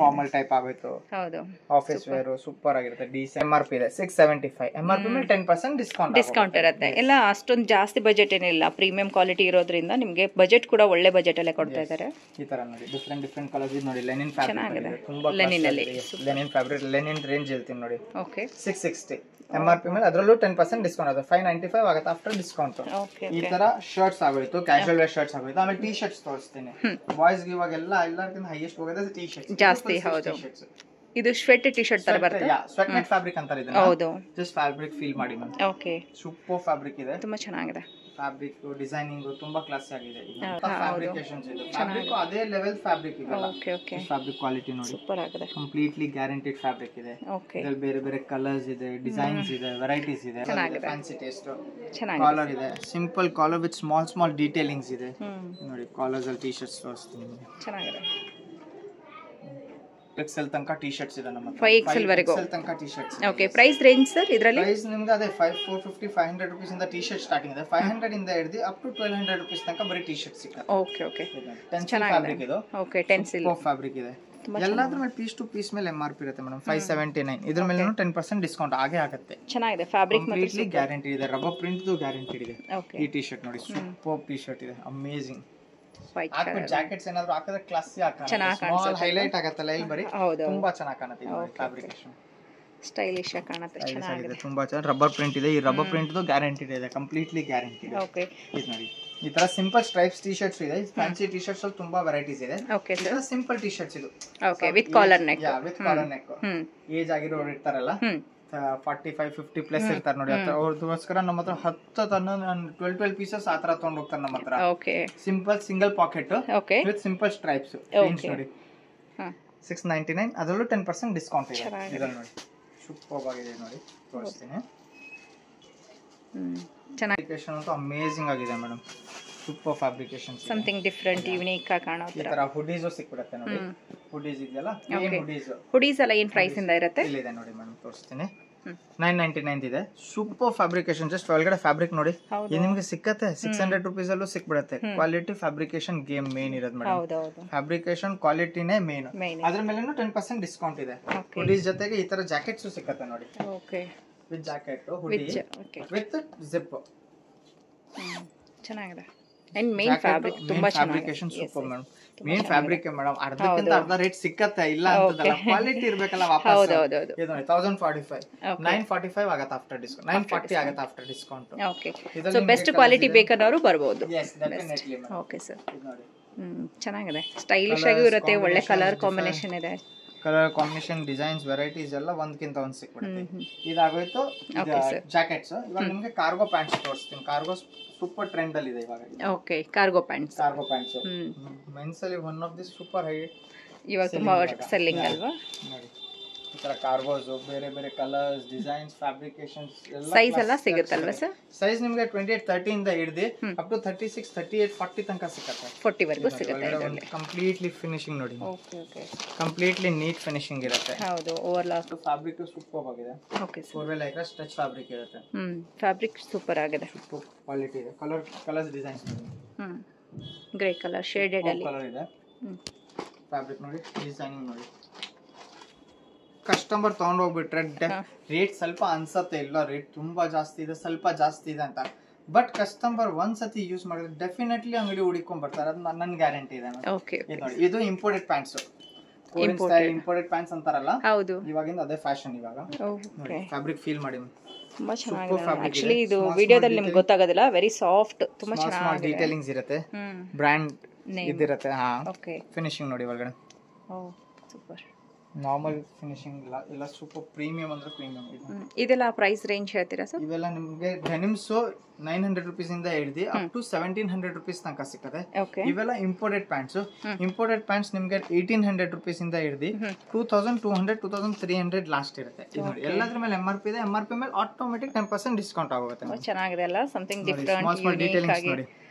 ಫಾರ್ಮಲ್ ಟೈಪ್ ಆಗೋಯ್ತು. ಹೌದು, ಆಫೀಸ್ ವೇರ್ ಸೂಪರ್ ಆಗಿರುತ್ತೆ. MRP ಇದೆ 675. MRP ಮೇಲೆ 10% ಡಿಸ್ಕೌಂಟ್ ಇರುತ್ತೆ. ಎಲ್ಲ ಅಷ್ಟೊಂದು ಜಾಸ್ತಿ ಬಜೆಟ್ ಏನಿಲ್ಲ, ಪ್ರೀಮಿಯಂ ಕ್ವಾಲಿಟಿ ಇರೋದ್ರಿಂದ ನಿಮಗೆ ಬಜೆಟ್ ಕೂಡ ಒಳ್ಳೆ ಬಜೆಟ್ ಅಲ್ಲೇ ಕೊಡ್ತಾ ಇದ್ದಾರೆ. ಈ ತರ ನೋಡಿ ಡಿಫರೆಂಟ್ ಕಲರ್ಸ್ ಇದೆ ನೋಡಿ. ಲೆನಿನ್ ಫ್ಯಾಬ್ರಿಕ್ ಇದೆ. ತುಂಬಾ ಲೆನಿನ್ ಫ್ಯಾಬ್ರಿಕ್ ಲೆನಿನ್ ರೇಂಜ್ ಹೇಳ್ತೀನಿ ನೋಡಿ. 660 MRP ಮೇಲೆ, ಅದರಲ್ಲೂ 10% ಡಿಸ್ಕೌಂಟ್ ಆಗುತ್ತೆ. 595 ಆಗುತ್ತೆ ಆಫ್ಟರ್ ಡಿಸ್ಕೌಂಟ್. ಈ ತರ ಶರ್ಟ್ಸ್ ಆಗೋಯ್ತು, ಕ್ಯಾಶುವಲ್ ವೇರ್ ಶರ್ಟ್ಸ್ ಆಗೋಯ್ತು. ಆಮೇಲೆ ಟಿ ಶರ್ಟ್ಸ್ ತೋರಿಸ್ತೀನಿ. ಬಾಯ್ಸ್ ಗೆ ಇವಾಗೆಲ್ಲ ಎಲ್ಲರಿಗಿಂತ ಹೈಯೆಸ್ಟ್ ಹೋಗೋದು ಟಿ ಶರ್ಟ್ಸ್ ಜಾಸ್ತಿ. ಹೌದು, ಇದು ಸ್ವೆಟ್ ಟಿ ಶರ್ಟ್ ತರ ಬರುತ್ತೆ. ಸ್ವೆಟ್ ನೆಟ್ ಫ್ಯಾಬ್ರಿಕ್ ಅಂತಾರೆ ಇದನ್ನ. ಹೌದು, ಜಸ್ಟ್ ಫ್ಯಾಬ್ರಿಕ್ ಫೀಲ್ ಮಾಡಿ ಮ್ಯಾಮ್. ಓಕೆ, ಸೂಪರ್ ಫ್ಯಾಬ್ರಿಕ್ ಇದೆ. ತುಂಬಾ ಚೆನ್ನಾಗಿದೆ. ಫ್ಯಾಬ್ರಿಕ್ ಡಿಸೈನಿಂಗ್ ತುಂಬಾ ಕ್ಲಾಸಿ ಆಗಿದೆ. ಫ್ಯಾಬ್ರಿಕೇಶನ್ಸ್ ಇದೆ. ಫ್ಯಾಬ್ರಿಕ್ ಅದೇ ಲೆವೆಲ್ ಫ್ಯಾಬ್ರಿಕ್ ಇದೆ. ಓಕೆ, ಫ್ಯಾಬ್ರಿಕ್ ಕ್ವಾಲಿಟಿ ನೋಡಿ ಸೂಪರ್ ಆಗಿದೆ. ಕಂಪ್ಲೀಟ್ಲಿ ಗ್ಯಾರಂಟಿಡ್ ಫ್ಯಾಬ್ರಿಕ್ ಇದೆ. ಇದರಲ್ಲಿ ಬೇರೆ ಬೇರೆ ಕಲರ್ಸ್ ಇದೆ, ಡಿಸೈನ್ಸ್ ಇದೆ, ವೆರೈಟೀಸ್ ಇದೆ. Fancy taste. ಕಾಲರ್ ಇದೆ, simple collar with small detailings ಇದೆ ನೋಡಿ. ಕಾಲರ್ಸ್ ಅಲ್ಲಿ ಟಿ ಶರ್ಟ್ಸ್ ತೋರಿಸ್ತೀನಿ. ಚೆನ್ನಾಗಿದೆ. XL ತನಕ ಟಿ ಶರ್ಟ್ಸ್ ಇದೆ ನಮ್ಮ ಹತ್ರ. 5XL ವರೆಗೂ ತನಕ T shirts. Okay, price range sir ಇದರಲ್ಲಿ? ಪ್ರೈಸ್ ನಿಮಗೆ ಅದೇ 450-500 ರೂಪೀಸ್ ಇಂದ ಟಿ ಶರ್ಟ್ ಸ್ಟಾರ್ಟಿಂಗ್ ಇದೆ. 500 ಇಂದ ಹಿಡಿದು ಅಪ್ ಟು 1200 ರೂಪೀಸ್ ತನಕ ಬರೀ ಟಿ ಶರ್ಟ್ ಸಿಗುತ್ತೆ. ಓಕೆ, ಟೆನ್ಸಿಲ್ ಫ್ಯಾಬ್ರಿಕ್ ಇದು. ಓಕೆ, ಟೆನ್ಸಿಲ್ ಫ್ಯಾಬ್ರಿಕ್ ಇದೆ. ಎಲ್ಲಾದ್ರ ಮೇಲೆ ಪೀಸ್ ಟು ಪೀಸ್ ಮೇಲೆ MRP ಇರುತ್ತೆ ಮೇಡಮ್. 579. ಇದ್ರ ಮೇಲೆ 10% ಡಿಸ್ಕೌಂಟ್ ಆಗೇ ಆಗುತ್ತೆ. ಚೆನ್ನಾಗಿದೆ. ಫ್ಯಾಬ್ರಿಕ್ ಕಂಪ್ಲೀಟ್ಲಿ ಗ್ಯಾರಂಟಿ ಇದೆ. ರಬ್ಬರ್ ಪ್ರಿಂಟ್ ಗ್ಯಾರಂಟಿ ಇದೆ. ಈ ಟಿ ಶರ್ಟ್ ನೋಡಿ, ಸೂಪರ್ ಟಿ ಶರ್ಟ್ ಇದೆ. ಅಮೇಜಿಂಗ್. ಜಾಕೆಟ್ಸ್ ಏನಾದ್ರು ಹಾಕಿದ್ರೆ ಕ್ಲಾಸಿ ಹಾಕುತ್ತೆ, ಹೈಲೈಟ್ ಆಗುತ್ತಲ್ಲ ಇಲ್ಲಿ ಬರೀ. ತುಂಬಾ ಚೆನ್ನಾಗಿ ಕಾಣುತ್ತೆ. ಫ್ಯಾಬ್ರಿಕೇಶನ್ ಸ್ಟೈಲಿಶ್ ಆಗಿ ಕಾಣುತ್ತೆ. ಚೆನ್ನಾಗಿದೆ. ತುಂಬಾ ಚೆನ್ನಾಗಿ ರಬ್ಬರ್ ಪ್ರಿಂಟ್ ಇದೆ. ಈ ರಬ್ಬರ್ ಪ್ರಿಂಟ್ ಗ್ಯಾರಂಟಿ ಇದೆ. Completely guarantee. ಓಕೆ, ಇದು ನೋಡಿ ಈ ತರ ಸಿಂಪಲ್ ಸ್ಟ್ರೈಪ್ಸ್ ಟಿ ಶರ್ಟ್ಸ್ ಇದೆ. ಫ್ಯಾನ್ಸಿ ಟಿ ಶರ್ಟ್ಸ್ ಅಲ್ಲಿ ತುಂಬಾ ವೆರೈಟೀಸ್ ಇದೆ. Okay sir, simple T shirts ಇದು. Okay, with collar neck. With collar neck. Age ಆಗಿರೋರು ಇರ್ತಾರಲ್ಲ, 45-50 ಪ್ಲಸ್ ಇರ್ತಾರೆ ನೋಡಿ, ಅವ್ರದೋಸ್ಕರ ನಮ್ಮ ಹತ್ರ 12 ಪೀಸಸ್ ಆತರ ತಗೊಂಡ್ ಹೋಗ್ತಾರೆ ನಮ್ಮ ಹತ್ರ. Simple single pocket with simple stripes. ನೋಡಿ 699. ಅದರಲ್ಲೂ 10% ಡಿಸ್ಕೌಂಟ್ ಇದೆ. ಇದ್ರಲ್ಲಿ ನೋಡಿ ಸೂಪರ್ ಆಗಿದೆ ನೋಡಿ, ತೋರಿಸ್ತೀನಿ. ಫ್ಯಾಬ್ರಿಕೇಶನ್ ಅಂತೂ ಅಮೇಜಿಂಗ್ ಆಗಿದೆ madam. Super fabrication, something different, unique ಆಗಿ ಕಾಣೋ ತರ. ಹುಡೀಸ್ ಸಿಕ್ಬಿಡುತ್ತೆ ನೋಡಿ. ಹುಡೀಸ್ ಇದೆಯಲ್ಲ, ಹುಡೀಸ್ ಎಲ್ಲ ಏನ್ ಪ್ರೈಸ್ ಇಂದ ಇರುತ್ತೆ? ಇಲ್ಲಿದೆ ನೋಡಿ ಮೇಡಮ್, ತೋರಿಸ್ತೀನಿ. 999 ಇದೆ. Super fabrication. ಜಸ್ಟ್ ಒಳಗಡೆ ಫ್ಯಾಬ್ರಿಕ್ ನೋಡಿ, ಇದು ನಿಮಗೆ ಸಿಕ್ಕತ್ತೆ. 600 ರೂಪೀಸ್ ಅಲ್ಲೂ ಸಿಕ್ಬಿಡುತ್ತೆ. ಕ್ವಾಲಿಟಿ ಫ್ಯಾಬ್ರಿಕೇಶನ್ ಗೇಮ್ ಮೇನ್ ಇರೋದು ಮೇಡಮ್. ಫ್ಯಾಬ್ರಿಕೇಶನ್ ಕ್ವಾಲಿಟಿನೇ ಮೇನ್. ಅದ್ರ ಮೇಲೆ 10% ಡಿಸ್ಕೌಂಟ್ ಇದೆ. ಹುಡೀಸ್ ಜೊತೆಗೆ ಈ ತರ ಜಾಕೆಟ್ಸ್ ಸಿಕ್ಕತ್ತೆ ನೋಡಿ. ವಿತ್ ಜಾಕೆಟ್, ಹುಡಿ ವಿತ್ ಜಿಪ್. ಚೆನ್ನಾಗಿದೆ. ಅಂಡ್ ಮೇನ್ ಫ್ಯಾಬ್ರಿಕ್ ತುಂಬಾ ಚೆನ್ನಾಗಿದೆ. Super madam. Main fabric madam, ಅರ್ಧಕ್ಕಿಂತ ಅರ್ಧ ರೇಟ್ ಸಿಕ್ಕತ್ತೆ, ಇಲ್ಲ ಅಂತದಲ್ಲ, ಕ್ವಾಲಿಟಿ ಇರ್ಬೇಕಲ್ಲ ವಾಪಸ್. ಇದು 1045 945 ಆಗತ್ತೆ ಆಫ್ಟರ್ ಡಿಸ್ಕೌಂಟ್, 940 ಆಗತ್ತೆ after discount. Okay, so best quality ಬೇಕನ್ನೋರು ಬರ್ಬೋದು. Yes definitely madam. Okay sir, ಇದು ನೋಡಿ ಚೆನ್ನಾಗಿದೆ, ಸ್ಟೈಲಿಶ್ ಆಗಿ ಇರುತ್ತೆ, ಒಳ್ಳೆ ಕಲರ್ ಕಾಂಬಿನೇಷನ್ ಇದೆ. ಕಲರ್ ಕಾಂಬಿನೇಷನ್, ಡಿಸೈನ್ಸ್, ವೆರೈಟೀಸ್ ಎಲ್ಲ ಒಂದಕ್ಕಿಂತ ಒಂದು ಸಿಕ್ಬಿಡುತ್ತೆ. ಇದಾಗೋಯ್ತು ಜಾಕೆಟ್ಸ್. ಇವಾಗ ನಿಮ್ಗೆ ಕಾರ್ಗೋ ಪ್ಯಾಂಟ್ಸ್ ತೋರಿಸ್ತೀನಿ. ಕಾರ್ಗೋ ಸೂಪರ್ ಟ್ರೆಂಡ್ ಅಲ್ಲಿ ಇದೆ ಇವಾಗ. Okay, cargo pants. ಮೆನ್ಸ್ ಅಲ್ಲಿ one of the super high ಇವಾಗ ತುಂಬಾ ಸೆಲ್ಲಿಂಗ್ ಅಲ್ವಾ. ನೋಡಿ ಈ ತರ ಕಾರ್ಗೋಸ್, ಬೇರೆ ಬೇರೆ ಕಲರ್ಸ್, ಡಿಸೈನ್ಸ್, ಫ್ಯಾಬ್ರಿಕೇಶನ್ಸ್ ಎಲ್ಲ ಸೈಜ್ ಎಲ್ಲ ಸಿಗುತ್ತಲ್ವಾ ಸರ್? ಸೈಜ್ ನಿಮ್ಗೆ 28 30 ಇಂದ ಹಿಡಿದು ಅಪ್ ಟು 36 38 40 ತನಕ ಸಿಗುತ್ತೆ. 40 ವರೆಗೂ ಸಿಗುತ್ತೆ ಇದರಲ್ಲಿ. ಕಂಪ್ಲೀಟ್ಲಿ ಫಿನಿಶಿಂಗ್ ನೋಡಿ. Okay okay, completely neat finishing ಇರುತ್ತೆ. ಹೌದು, ಓವರ್ಲಾಕ್. ಫ್ಯಾಬ್ರಿಕ್ ಸೂಪರ್ ಆಗಿದೆ. Okay sir, four way Lycra stretch fabric ಇರುತ್ತೆ. ಫ್ಯಾಬ್ರಿಕ್ ಸೂಪರ್ ಆಗಿದೆ, ಸೂಪರ್ ಕ್ವಾಲಿಟಿ ಇದೆ. ಕಲರ್ಸ್ ಡಿಸೈನ್ಸ್ ನೋಡಿ. ಗ್ರೇ ಕಲರ್ ಶೇಡೆಡ್ ಅಲ್ಲಿ ಕಲರ್ ಇದೆ. ಫ್ಯಾಬ್ರಿಕ್ ನೋಡಿ, ಡಿಸೈನಿಂಗ್ ನೋಡಿ. ಕಸ್ಟಮರ್ ತಗೊಂಡು ಹೋಗ್ಬಿಟ್ರೆ ರೇಟ್ ಸ್ವಲ್ಪ ಅನ್ಸತ್ತೆ, ಇಲ್ಲ ರೇಟ್ ತುಂಬಾ ಜಾಸ್ತಿ ಇದೆ, ಸ್ವಲ್ಪ ಜಾಸ್ತಿ ಇದೆ ಅಂತ. ಬಟ್ ಕಸ್ಟಮರ್ ಒಂದ್ಸತಿ ಯೂಸ್ ಮಾಡಿದ್ರೆ ಡೆಫಿನೆಟ್ಲಿ ಅಂಗಡಿ ಹುಡುಕೊಂಡ್ ಬರ್ತಾರೆ, ಅದು ನನ್ನ ಗ್ಯಾರಂಟಿ ಇದೆ. ನೋಡಿ, ಇದು ಇಂಪೋರ್ಟೆಡ್ ಪ್ಯಾಂಟ್ಸ್, ಇಂಪೋರ್ಟೆಡ್ ಪ್ಯಾಂಟ್ಸ್ ಅಂತಾರಲ್ಲ, ಹೌದು, ಇವಾಗಿಂದ ಅದೇ ಫ್ಯಾಷನ್ ಇವಾಗ. ನೋಡಿ ಫ್ಯಾಬ್ರಿಕ್ ಫೀಲ್ ಮಾಡಿ, ತುಂಬಾ ಚೆನ್ನಾಗಿದೆ. ಆಕ್ಚುಲಿ ಇದು ವಿಡಿಯೋದಲ್ಲಿ ನಿಮ್ಗೆ ಗೊತ್ತಾಗೋದಿಲ್ಲ, ವೆರಿ ಸಾಫ್ಟ್, ತುಂಬಾ ಚೆನ್ನಾಗಿದೆ. ಡೀಟೇಲಿಂಗ್ಸ್ ಇರುತ್ತೆ, ಬ್ರ್ಯಾಂಡ್ ಇದಿರುತ್ತೆ. ಹಾ, ಓಕೆ. ಫಿನಿಶಿಂಗ್ ನೋಡಿ ಒಳಗಡೆ, ಓ ಸೂಪರ್. ನಾರ್ಮಲ್ ಫಿನಿಶಿಂಗ್ ಇಲ್ಲ, ಎಲ್ಲ ಸೂಪರ್ ಪ್ರೀಮಿಯಂ ಅಂದ್ರೆ ಪ್ರೀಮಿಯಂ. ಇದೆಲ್ಲ ಪ್ರೈಸ್ ರೇಂಜ್ ಹೇಳ್ತೀರಾ ಸರ್? ಇವೆಲ್ಲ ನಿಮಗೆ ಡೆನಿಮ್ಸ್ 900 ರೂಪೀಸ್ ಇಂದ ಹಿಡಿದು ಅಪ್ ಟು 1700 ರೂಪೀಸ್ ತನಕ ಸಿಗುತ್ತೆ. ಇವೆಲ್ಲ ಇಂಪೋರ್ಟೆಡ್ ಪ್ಯಾಂಟ್ಸ್. ಇಂಪೋರ್ಟೆಡ್ ಪ್ಯಾಂಟ್ಸ್ ನಿಮ್ಗೆ 1800 ರೂಪೀಸ್ ಇಂದ ಹಿಡಿದು 2200 2300 ಲಾಸ್ಟ್ ಇರುತ್ತೆ. ಎಲ್ಲದ್ರ ಮೇಲೆ MRP ಇದೆ. MRP ಮೇಲೆ ಆಟೋಮೆಟಿಕ್ 10% ಡಿಸ್ಕೌಂಟ್ ಆಗುತ್ತೆ. ಚೆನ್ನಾಗಿದೆ ಅಲ್ಲ, ಸಮಥಿಂಗ್ ಡಿಫರೆಂಟ್, ಯೂನಿಕ್ ಆಗಿ.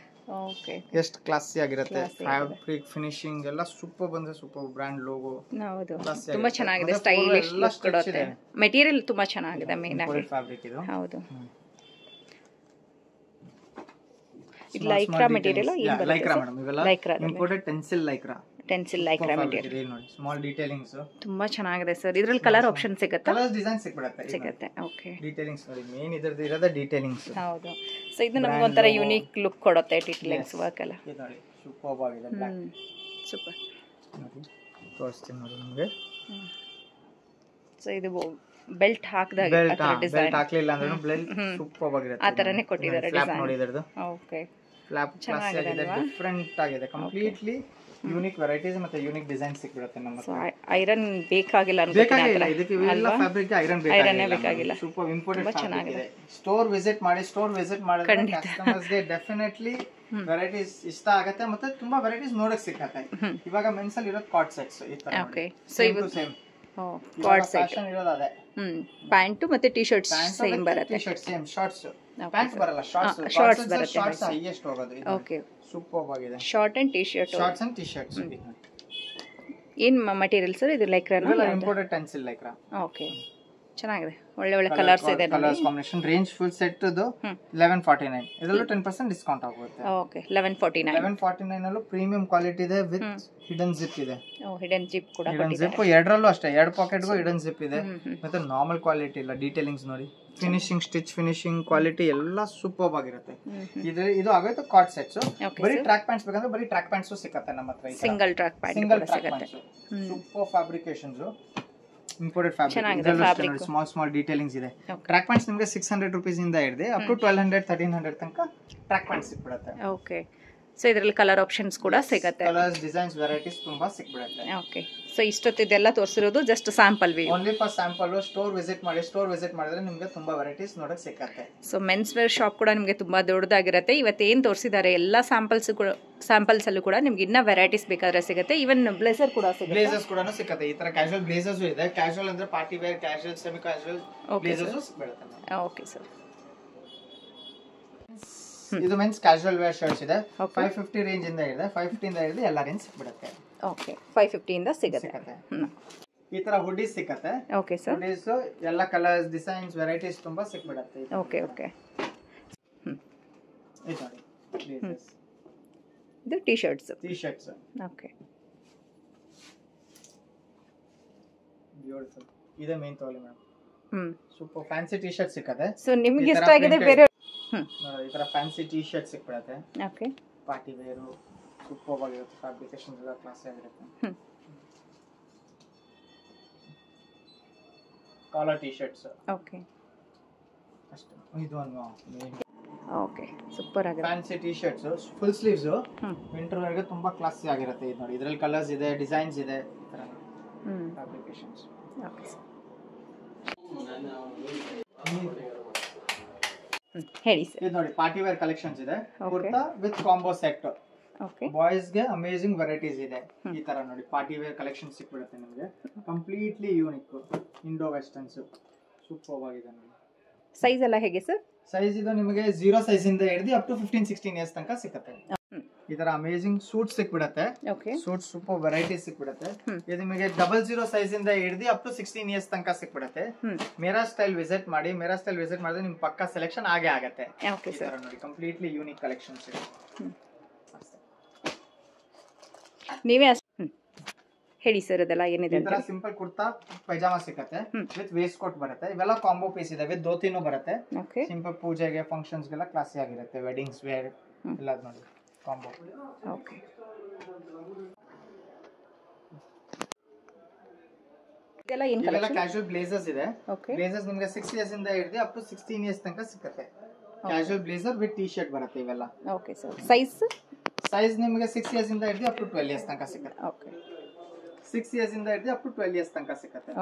ಓಕೆ, ಎಷ್ಟು ಕ್ಲಾಸಿ ಆಗಿರುತ್ತೆ. ಫ್ಯಾಬ್ರಿಕ್ ಫಿನಿಶಿಂಗ್ ಎಲ್ಲ ಸೂಪರ್ ಬಂದ್ರೆ ಸೂಪರ್, ಬ್ರ್ಯಾಂಡ್ ಲೋಗೋ. ಹೌದು, ತುಂಬಾ ಚೆನ್ನಾಗಿದೆ, ಸ್ಟೈಲಿಶ್ ಲುಕ್ ಕೊಡುತ್ತೆ. ಮೆಟೀರಿಯಲ್ ತುಂಬಾ ಚೆನ್ನಾಗಿದೆ, ಮೇನ್ ಆಗಿ ಫ್ಯಾಬ್ರಿಕ್ ಇದು. ಹೌದು, ಇದು ಲೈಕ್ರಾ ಮೆಟೀರಿಯಲ್. ಲೈಕ್ರಾ ಮೇಡಮ್, ಇವೆಲ್ಲ ಇಂಪೋರ್ಟೆಡ್ ಟೆನ್ಸಿಲ್ ಲೈಕ್ರಾ ಮೆಟೀರಿಯಲ್. ನೋಡಿ ಸ್ಮಾಲ್ ಡೀಟೇಲಿಂಗ್ಸ್ ತುಂಬಾ ಚೆನ್ನಾಗಿದೆ ಸರ್. ಇದರಲ್ಲಿ ಕಲರ್ ಆಪ್ಷನ್ ಸಿಗುತ್ತೆ, ಕಲರ್ ಡಿಸೈನ್ ಸಿಗುತ್ತೆ. ಓಕೆ, ಡೀಟೇಲಿಂಗ್ಸ್ ನೋಡಿ, ಮೇನ್ ಇದರದ್ದು ಇರೋದು ಡೀಟೇಲಿಂಗ್ಸ್. ಹೌದು, ಸೊ ಇದು ನಮಗೆ ಒಂಥರ ಯೂನಿಕ್ ಲುಕ್ ಕೊಡುತ್ತೆ, ಡೀಟೇಲಿಂಗ್ಸ್ ವರ್ಕ್ ಎಲ್ಲ. ಇದು ನೋಡಿ ಸೂಪರ್ ಆಗಿದೆ, ಬ್ಲಾಕ್ ಸೂಪರ್. ನೋಡಿ ತೋರಿಸ್ತೀನಿ ನೋಡಿ ನಿಮಗೆ. ಸೊ ಇದು ಬೆಲ್ಟ್ ಹಾಕಿದಾಗ ಬೆಲ್ಟ್ ಹಾಕ್ಲಿಲ್ಲ ಅಂದ್ರೆ ಬೆಲ್ಟ್ ಸೂಪರ್ ಆಗಿರುತ್ತೆ, ಆ ತರನೇ ಕೊಟ್ಟಿದ್ದಾರೆ ಡಿಸೈನ್. ನೋಡಿ ಇದರದ್ದು. ಓಕೆ, ಫ್ಲಾಪ್ ಕ್ಲಾಸ್ ಆಗಿದೆ, ಡಿಫರೆಂಟ್ ಆಗಿದೆ, ಕಂಪ್ಲೀಟ್ಲಿ ಯೂನಿಕ್ ವೆರೈಟೀಸ್ ಮತ್ತೆ ಯೂನಿಕ್ ಡಿಸೈನ್ ಸಿಕ್ಬಿಡುತ್ತೆ ನಮ್ಮ ಹತ್ರ. ಐರನ್ ಬೇಕಾಗಿಲ್ಲ ಅನ್ಸುತ್ತೆ, ಇದಕ್ಕೆ ಇವೆಲ್ಲ ಫ್ಯಾಬ್ರಿಕ್ ಐರನ್ ಬೇಕಾಗಿಲ್ಲ. ಸೂಪರ್ ಇಂಪೋರ್ಟೆಡ್ ಚೆನ್ನಾಗಿದೆ. ಸ್ಟೋರ್ ವಿಸಿಟ್ ಮಾಡಿದ್ರೆ ಕಸ್ಟಮರ್ಸ್ ಗೆ ಡೆಫಿನೆಟ್ಲಿ ವೆರೈಟೀಸ್ ಇಷ್ಟ ಆಗುತ್ತೆ, ಮತ್ತೆ ತುಂಬಾ ವೆರೈಟೀಸ್ ನೋಡಕ್ ಸಿಕ್ಕತ್ತೆ. ಇವಾಗ ಮೆನ್ಸ್ ಅಲ್ಲಿ ಇರೋದು ಕಾರ್ಡ್ ಸೆಟ್ಸ್ ಈ ತರ. ಓಕೆ, ಸೊ ಇವು ಸೇಮ್ ಕಾರ್ಡ್ ಸೆಟ್ ಫ್ಯಾಷನ್ ಇರೋದು ಅದೇ. ಪ್ಯಾಂಟ್ ಮತ್ತೆ ಟಿ ಶರ್ಟ್ಸ್ ಸೇಮ್ ಬರುತ್ತೆ. T shirt same, shorts pants ಬರಲ್ಲ, ಶಾರ್ಟ್ಸ್ ಬರುತ್ತೆ. ಶಾರ್ಟ್ಸ್ ಹೈಯೆಸ್ಟ್ ಹೋಗೋದು. ಓಕೆ, ಸೂಪರ್ ಆಗಿದೆ. Short and T shirt, shorts and T shirts. ಏನ್ ಮೆಟೀರಿಯಲ್ ಸರ್ ಇದು? ಲೈಕ್ರಾನ? Imported Tencel Lycra. ಓಕೆ, ಚೆನ್ನಾಗಿದೆ, ಒಳ್ಳೆ ಕಲರ್ಸ್ ಇದೆ. Colours combination. Range full set ಅದು 1149. ಇದರಲ್ಲೂ 10% ಡಿಸ್ಕೌಂಟ್ ಆಗುತ್ತೆ. ಓಕೆ, 1149 ಅಲ್ಲೂ ಪ್ರೀಮಿಯಂ ಕ್ವಾಲಿಟಿ ಇದೆ, ವಿತ್ ಹಿಡನ್ ಜಿಪ್ ಇದೆ. ಹಿಡನ್ ಜಿಪ್ ಕೂಡ ಜಿಪ್ ಎರಡರಲ್ಲೂ ಅಷ್ಟೇ, ಎರಡು ಪಾಕೆಟ್ಗೂ ಹಿಡನ್ ಜಿಪ್ ಇದೆ. ಮತ್ತೆ ನಾರ್ಮಲ್ ಕ್ವಾಲಿಟಿ ಇಲ್ಲ, ಡೀಟೇಲಿಂಗ್ಸ್ ನೋಡಿ, ಫಿನಿಶಿಂಗ್, ಸ್ಟಿಚ್ ಫಿನಿಶಿಂಗ್ ಕ್ವಾಲಿಟಿ ಎಲ್ಲ ಸೂಪರ್ ಆಗಿರುತ್ತೆ. ಇದು ಆಗೋಯ್ತು ಕಾರ್ಡ್ ಸೆಟ್ಸ್. ಬರೀ ಟ್ರ್ಯಾಕ್ ಪ್ಯಾಂಟ್ಸ್ ಬೇಕಂದ್ರೆ ಬರೀ ಟ್ರ್ಯಾಕ್ ಪ್ಯಾಂಟ್ಸ್ ಸಿಕ್ಕತ್ತೆ ನಮ್ಮ ಹತ್ರ. Single track pant super fabrications, imported fabric. Small detailings ಇದೆ. ಟ್ರ್ಯಾಕ್ ಪ್ಯಾಂಟ್ಸ್ ನಿಮಗೆ 600 ರೂಪೀಸ್ ಇಂದ ಹಿಡಿದು ಅಪ್ ಟು 1200 1300 ತನಕ ಟ್ರ್ಯಾಕ್ ಪ್ಯಾಂಟ್ಸ್ ಸಿಕ್ಬಿಡುತ್ತೆ. ಓಕೆ, ಸೊ ಇದರಲ್ಲಿ ಕಲರ್ ಆಪ್ಷನ್ಸ್ ಕೂಡ ಸಿಗುತ್ತೆ, ಕಲರ್ಸ್ ಡಿಸೈನ್ಸ್ ವೆರೈಟೀಸ್ ತುಂಬಾ ಸಿಕ್ಬಿಡುತ್ತೆ. ಓಕೆ, ಸೊ ಇಷ್ಟೊತ್ತಿದೆಲ್ಲ ತೋರಿಸಿರೋದು just sample view, only for sample. Store visit ಮಾಡಿದ್ರೆ ನಿಮಗೆ ತುಂಬಾ ವೆರೈಟೀಸ್ ನೋಡಕ್ ಸಿಕ್ಕತ್ತೆ. ಸೊ ಮೆನ್ಸ್ ವೇರ್ ಶಾಪ್ ಕೂಡ ನಿಮಗೆ ತುಂಬಾ ದೊಡ್ಡದಾಗಿರುತ್ತೆ. ಇವತ್ತೇನು ತೋರಿಸಿದ್ದಾರೆ ಎಲ್ಲ ಸ್ಯಾಂಪಲ್ಸ್ ಅಲ್ಲೂ ಕೂಡ ನಿಮ್ಗೆ ಇನ್ನ ವೆರೈಟೀಸ್ ಬೇಕಾದ್ರೆ ಸಿಗುತ್ತೆ. ಈವನ್ ಬ್ಲೇಸರ್ ಕೂಡ ಸಿಗುತ್ತೆ. ಬ್ಲೇಸರ್ಸ್ ಕೂಡ ಸಿಗುತ್ತೆ. ಈ ತರ ಕ್ಯಾಶುವಲ್ ಬ್ಲೇಸರ್ಸ್ ಇದೆ. ಕ್ಯಾಶುವಲ್ ಅಂದ್ರೆ party wear, casual, semi casual blazers ಸಿಗುತ್ತೆ. ಓಕೆ ಸರ್, ಇದು ಮೆನ್ಸ್ ಕ್ಯಾಶುವಲ್ ವೇರ್ ಶರ್ಟ್ಸ್ ಇದೆ. 550 ರೇಂಜ್ ಇಂದ ಇದೆ, 550 ಇಂದ ಹಿಡಿದು ಎಲ್ಲ ರೇಂಜ್ ಸಿಗುತ್ತೆ. ಓಕೆ, 550 ಇಂದ ಸಿಗುತ್ತೆ. ಈ ತರ ಹುಡೀಸ್ ಸಿಕ್ಕತ್ತೆ. ಓಕೆ ಸರ್, ಹುಡೀಸ್ ಎಲ್ಲ ಕಲರ್ಸ್, ಡಿಸೈನ್ಸ್, ವೆರೈಟೀಸ್ ತುಂಬಾ ಸಿಕ್ಬಿಡುತ್ತೆ. ಓಕೆ ಓಕೆ, ಇದು ನೋಡಿ, ಇದು ಟಿ ಶರ್ಟ್ಸ್. Okay, beautiful. ಇದೆ ಮೇನ್ ತಗೊಳ್ಳಿ madam. Super fancy T shirt ಸಿಕ್ಕತ್ತೆ. ಸೊ ನಿಮಗೆ ಇಷ್ಟ ಆಗಿದೆ ಬೇರೆ ಈ ತರ ಫ್ಯಾನ್ಸಿ ಟಿ ಶರ್ಟ್ ಸಿಕ್ಬಿಡುತ್ತೆ. ಓಕೆ, ಪಾರ್ಟಿ ವೇರ್, ಸೂಪರ್ ಆಗಿರುತ್ತೆ, ಫ್ಯಾಬ್ರಿಕೇಶನ್ ಎಲ್ಲ ಕ್ಲಾಸಿ ಆಗಿರುತ್ತೆ. Collar T shirts. ಓಕೆ ಅಷ್ಟೇ. ಇದು ಒಂದು ಓಕೆ ಸೂಪರ್ ಆಗಿದೆ. Fancy T shirts full sleeves winter ವರೆಗೆ ತುಂಬಾ ಕ್ಲಾಸಿ ಆಗಿರುತ್ತೆ. ಇದು ನೋಡಿ, ಇದರಲ್ಲಿ ಕಲರ್ಸ್ ಇದೆ, ಡಿಸೈನ್ಸ್ ಇದೆ, ಈ ತರ ಫ್ಯಾಬ್ರಿಕೇಶನ್ಸ್. ಓಕೆ ಹೇಳಿ ಸರ್. ಇದು ನೋಡಿ ಪಾರ್ಟಿ ವೇರ್ ಕಲೆಕ್ಷನ್ಸ್ ಇದೆ, kurta with combo set. Okay boys ಗೆ ಅಮೇಜಿಂಗ್ ವೆರೈಟೀಸ್ ಇದೆ. ಈ ತರ ನೋಡಿ ಪಾರ್ಟಿ ವೇರ್ ಕಲೆಕ್ಷನ್ ಸಿಕ್ಬಿಡುತ್ತೆ ನಿಮಗೆ, completely unique indo westerns. Super ಆಗಿದೆ ನೋಡಿ. ಸೈಜ್ ಎಲ್ಲ ಹೇಗೆ ಸರ್? ಸೈಜ್ ಇದು ನಿಮಗೆ 0 ಸೈಜ್ ಇಂದ ಹಿಡಿದು ಅಪ್ ಟು 15-16 ಇಯರ್ಸ್ ತನಕ ಸಿಗುತ್ತೆ. ಈ ತರ ಅಮೇಜಿಂಗ್ ಸೂಟ್ ಸಿಕ್ಬಿಡುತ್ತೆ. ಸೂಟ್ ಸೂಪರ್ ವೆರೈಟಿ ಸಿಕ್ಬಿಡುತ್ತೆ. ಇದು ನಿಮಗೆ 00 ಸೈಜ್ ಇಂದ ಹಿಡಿದು ಅಪ್ ಟು 16 ಇಯರ್ಸ್ ತನಕ ಸಿಕ್ಬಿಡುತ್ತೆ. ಮೇರಾ ಸ್ಟೈಲ್ ವಿಸಿಟ್ ಮಾಡಿ. ಮೇರಾ ಸ್ಟೈಲ್ ವಿಸಿಟ್ ಮಾಡಿದ್ರೆ ನಿಮ್ ಪಕ್ಕ ಸೆಲೆಕ್ಷನ್ ಆಗೇ ಆಗುತ್ತೆ. ಈ ತರ ನೋಡಿ ಕಂಪ್ಲೀಟ್ಲಿ ಯೂನಿಕ್ ಕಲೆಕ್ಷನ್ಸ್ ಇದೆ. ನೀವೇ ಹೇಳಿ ಸರ್ ಅದೆಲ್ಲ ಏನಿದೆ ಅಂತ. ಸಿಂಪಲ್ ಕುರ್ತಾ ಪೈಜಾಮಾ ಸಿಗುತ್ತೆ ವಿತ್ ವೇಸ್ಟ್ ಕೋಟ್ ಬರುತ್ತೆ. ಇವೆಲ್ಲ ಕಾಂಬೋ ಪೀಸ್ ಇದೆ, ವಿತ್ ಧೋತಿನೂ ಬರುತ್ತೆ. ಸಿಂಪಲ್ ಪೂಜೆಗೆ ಫಂಕ್ಷನ್ಸ್ ಗೆಲ್ಲ ಕ್ಲಾಸಿ ಆಗಿರುತ್ತೆ. ವೆಡ್ಡಿಂಗ್ಸ್ ವೇರ್ ಎಲ್ಲ ನೋಡಿ ಕಾಂಬೋ. ಓಕೆ ಇದೆಲ್ಲ ಏನು ಇವೆಲ್ಲ ಕ್ಯಾಶುವಲ್ ಬ್ಲೇಸರ್ಸ್ ಇದೆ. ಬ್ಲೇಸರ್ಸ್ ನಿಮಗೆ 6 ಇಯರ್ಸ್ ಇಂದ ಹಿಡಿದು ಅಪ್ ಟು 16 ಇಯರ್ಸ್ ತನಕ ಸಿಗುತ್ತೆ. Casual blazer with T shirt ಬರುತ್ತೆ ಇವೆಲ್ಲ. Okay sir. ಸೈಜ್ ನಿಮಗೆ 6 ಇಯರ್ಸ್ ಇಂದ ಹಿಡಿದು ಅಪ್ ಟು 12 ಇಯರ್ಸ್ ತನಕ ಸಿಗುತ್ತೆ. ಓಕೆ 6 ಇಯರ್ಸ್ ಇಂದ ಹಿಡಿದು ಅಪ್ ಟು 12 ಇಯರ್ಸ್ ತನಕ ಸಿಗುತ್ತೆ.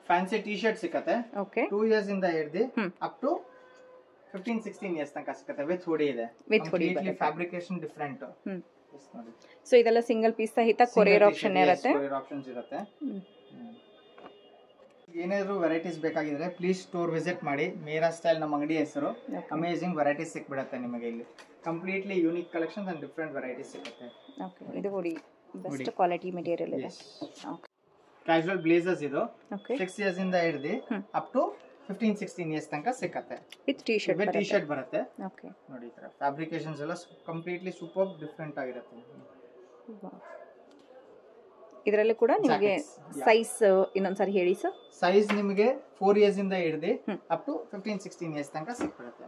ಫ್ಯಾನ್ಸಿ ಟಿ ಶರ್ಟ್ ಸಿಗುತ್ತೆ. 2 ಇಯರ್ಸ್ ಇಂದ ಹಿಡಿದು ಅಪ್ ಟು 15-16 ಇಯರ್ಸ್ ತನಕ ಸಿಗುತ್ತೆ. ವಿತ್ ಹುಡಿ ಇದೆ. Completely fabrication different. ಸೊ ಇದೆಲ್ಲ ಸಿಂಗಲ್ ಪೀಸ್ ಸಹಿತ ಕೊರಿಯರ್ ಆಪ್ಷನ್ ಇರುತ್ತೆ. ಕೊರಿಯರ್ ಆಪ್ಷನ್ಸ್ ಇರುತ್ತೆ. ಏನಾದ್ರು ವೆರೈಟೀಸ್ ಬೇಕಾಗಿದ್ರೆ ಪ್ಲೀಸ್ ಸ್ಟೋರ್ ವಿಸಿಟ್ ಮಾಡಿ. ಮೇರಾ ಸ್ಟೈಲ್ ನಮ್ಮ ಅಂಗಡಿ ಹೆಸರು. ಅಮೇಜಿಂಗ್ ವೆರೈಟೀಸ್ ಸಿಕ್ಬಿಡುತ್ತೆ ನಿಮಗೆ ಇಲ್ಲಿ. Completely unique collections and different varieties ಸಿಗುತ್ತೆ. ಓಕೆ ಇದು ಹುಡಿ ಬೆಸ್ಟ್ ಕ್ವಾಲಿಟಿ ಮೆಟೀರಿಯಲ್ ಇದೆ. ಓಕೆ ಕ್ಯಾಶುವಲ್ ಬ್ಲೇಸರ್ಸ್ ಇದು 6 ಇಯರ್ಸ್ ಇಂದ ಹಿಡಿದು ಅಪ್ ಟು 15-16 ಇಯರ್ಸ್ ತನಕ ಸಿಗುತ್ತೆ. ವಿತ್ ಟಿ ಶರ್ಟ್ ಬರುತ್ತೆ. ಓಕೆ ನೋಡಿ ಈ ತರ ಫ್ಯಾಬ್ರಿಕೇಶನ್ಸ್ ಎಲ್ಲ ಕಂಪ್ಲೀಟ್ಲಿ ಸೂಪರ್ ಡಿಫರೆಂಟ್ ಆಗಿರುತ್ತೆ. ಇದರಲ್ಲಿ ಕೂಡ ನಿಮಗೆ ಸೈಜ್ ಇನ್ನೊಂದ್ಸರಿ ಹೇಳಿ ಸರ್. ಸೈಜ್ ನಿಮಗೆ 4 ಇಯರ್ಸ್ ಇಂದ ಹಿಡಿದು ಅಪ್ ಟು 15-16 ಇಯರ್ಸ್ ತನಕ ಸಿಕ್ಬಿಡುತ್ತೆ.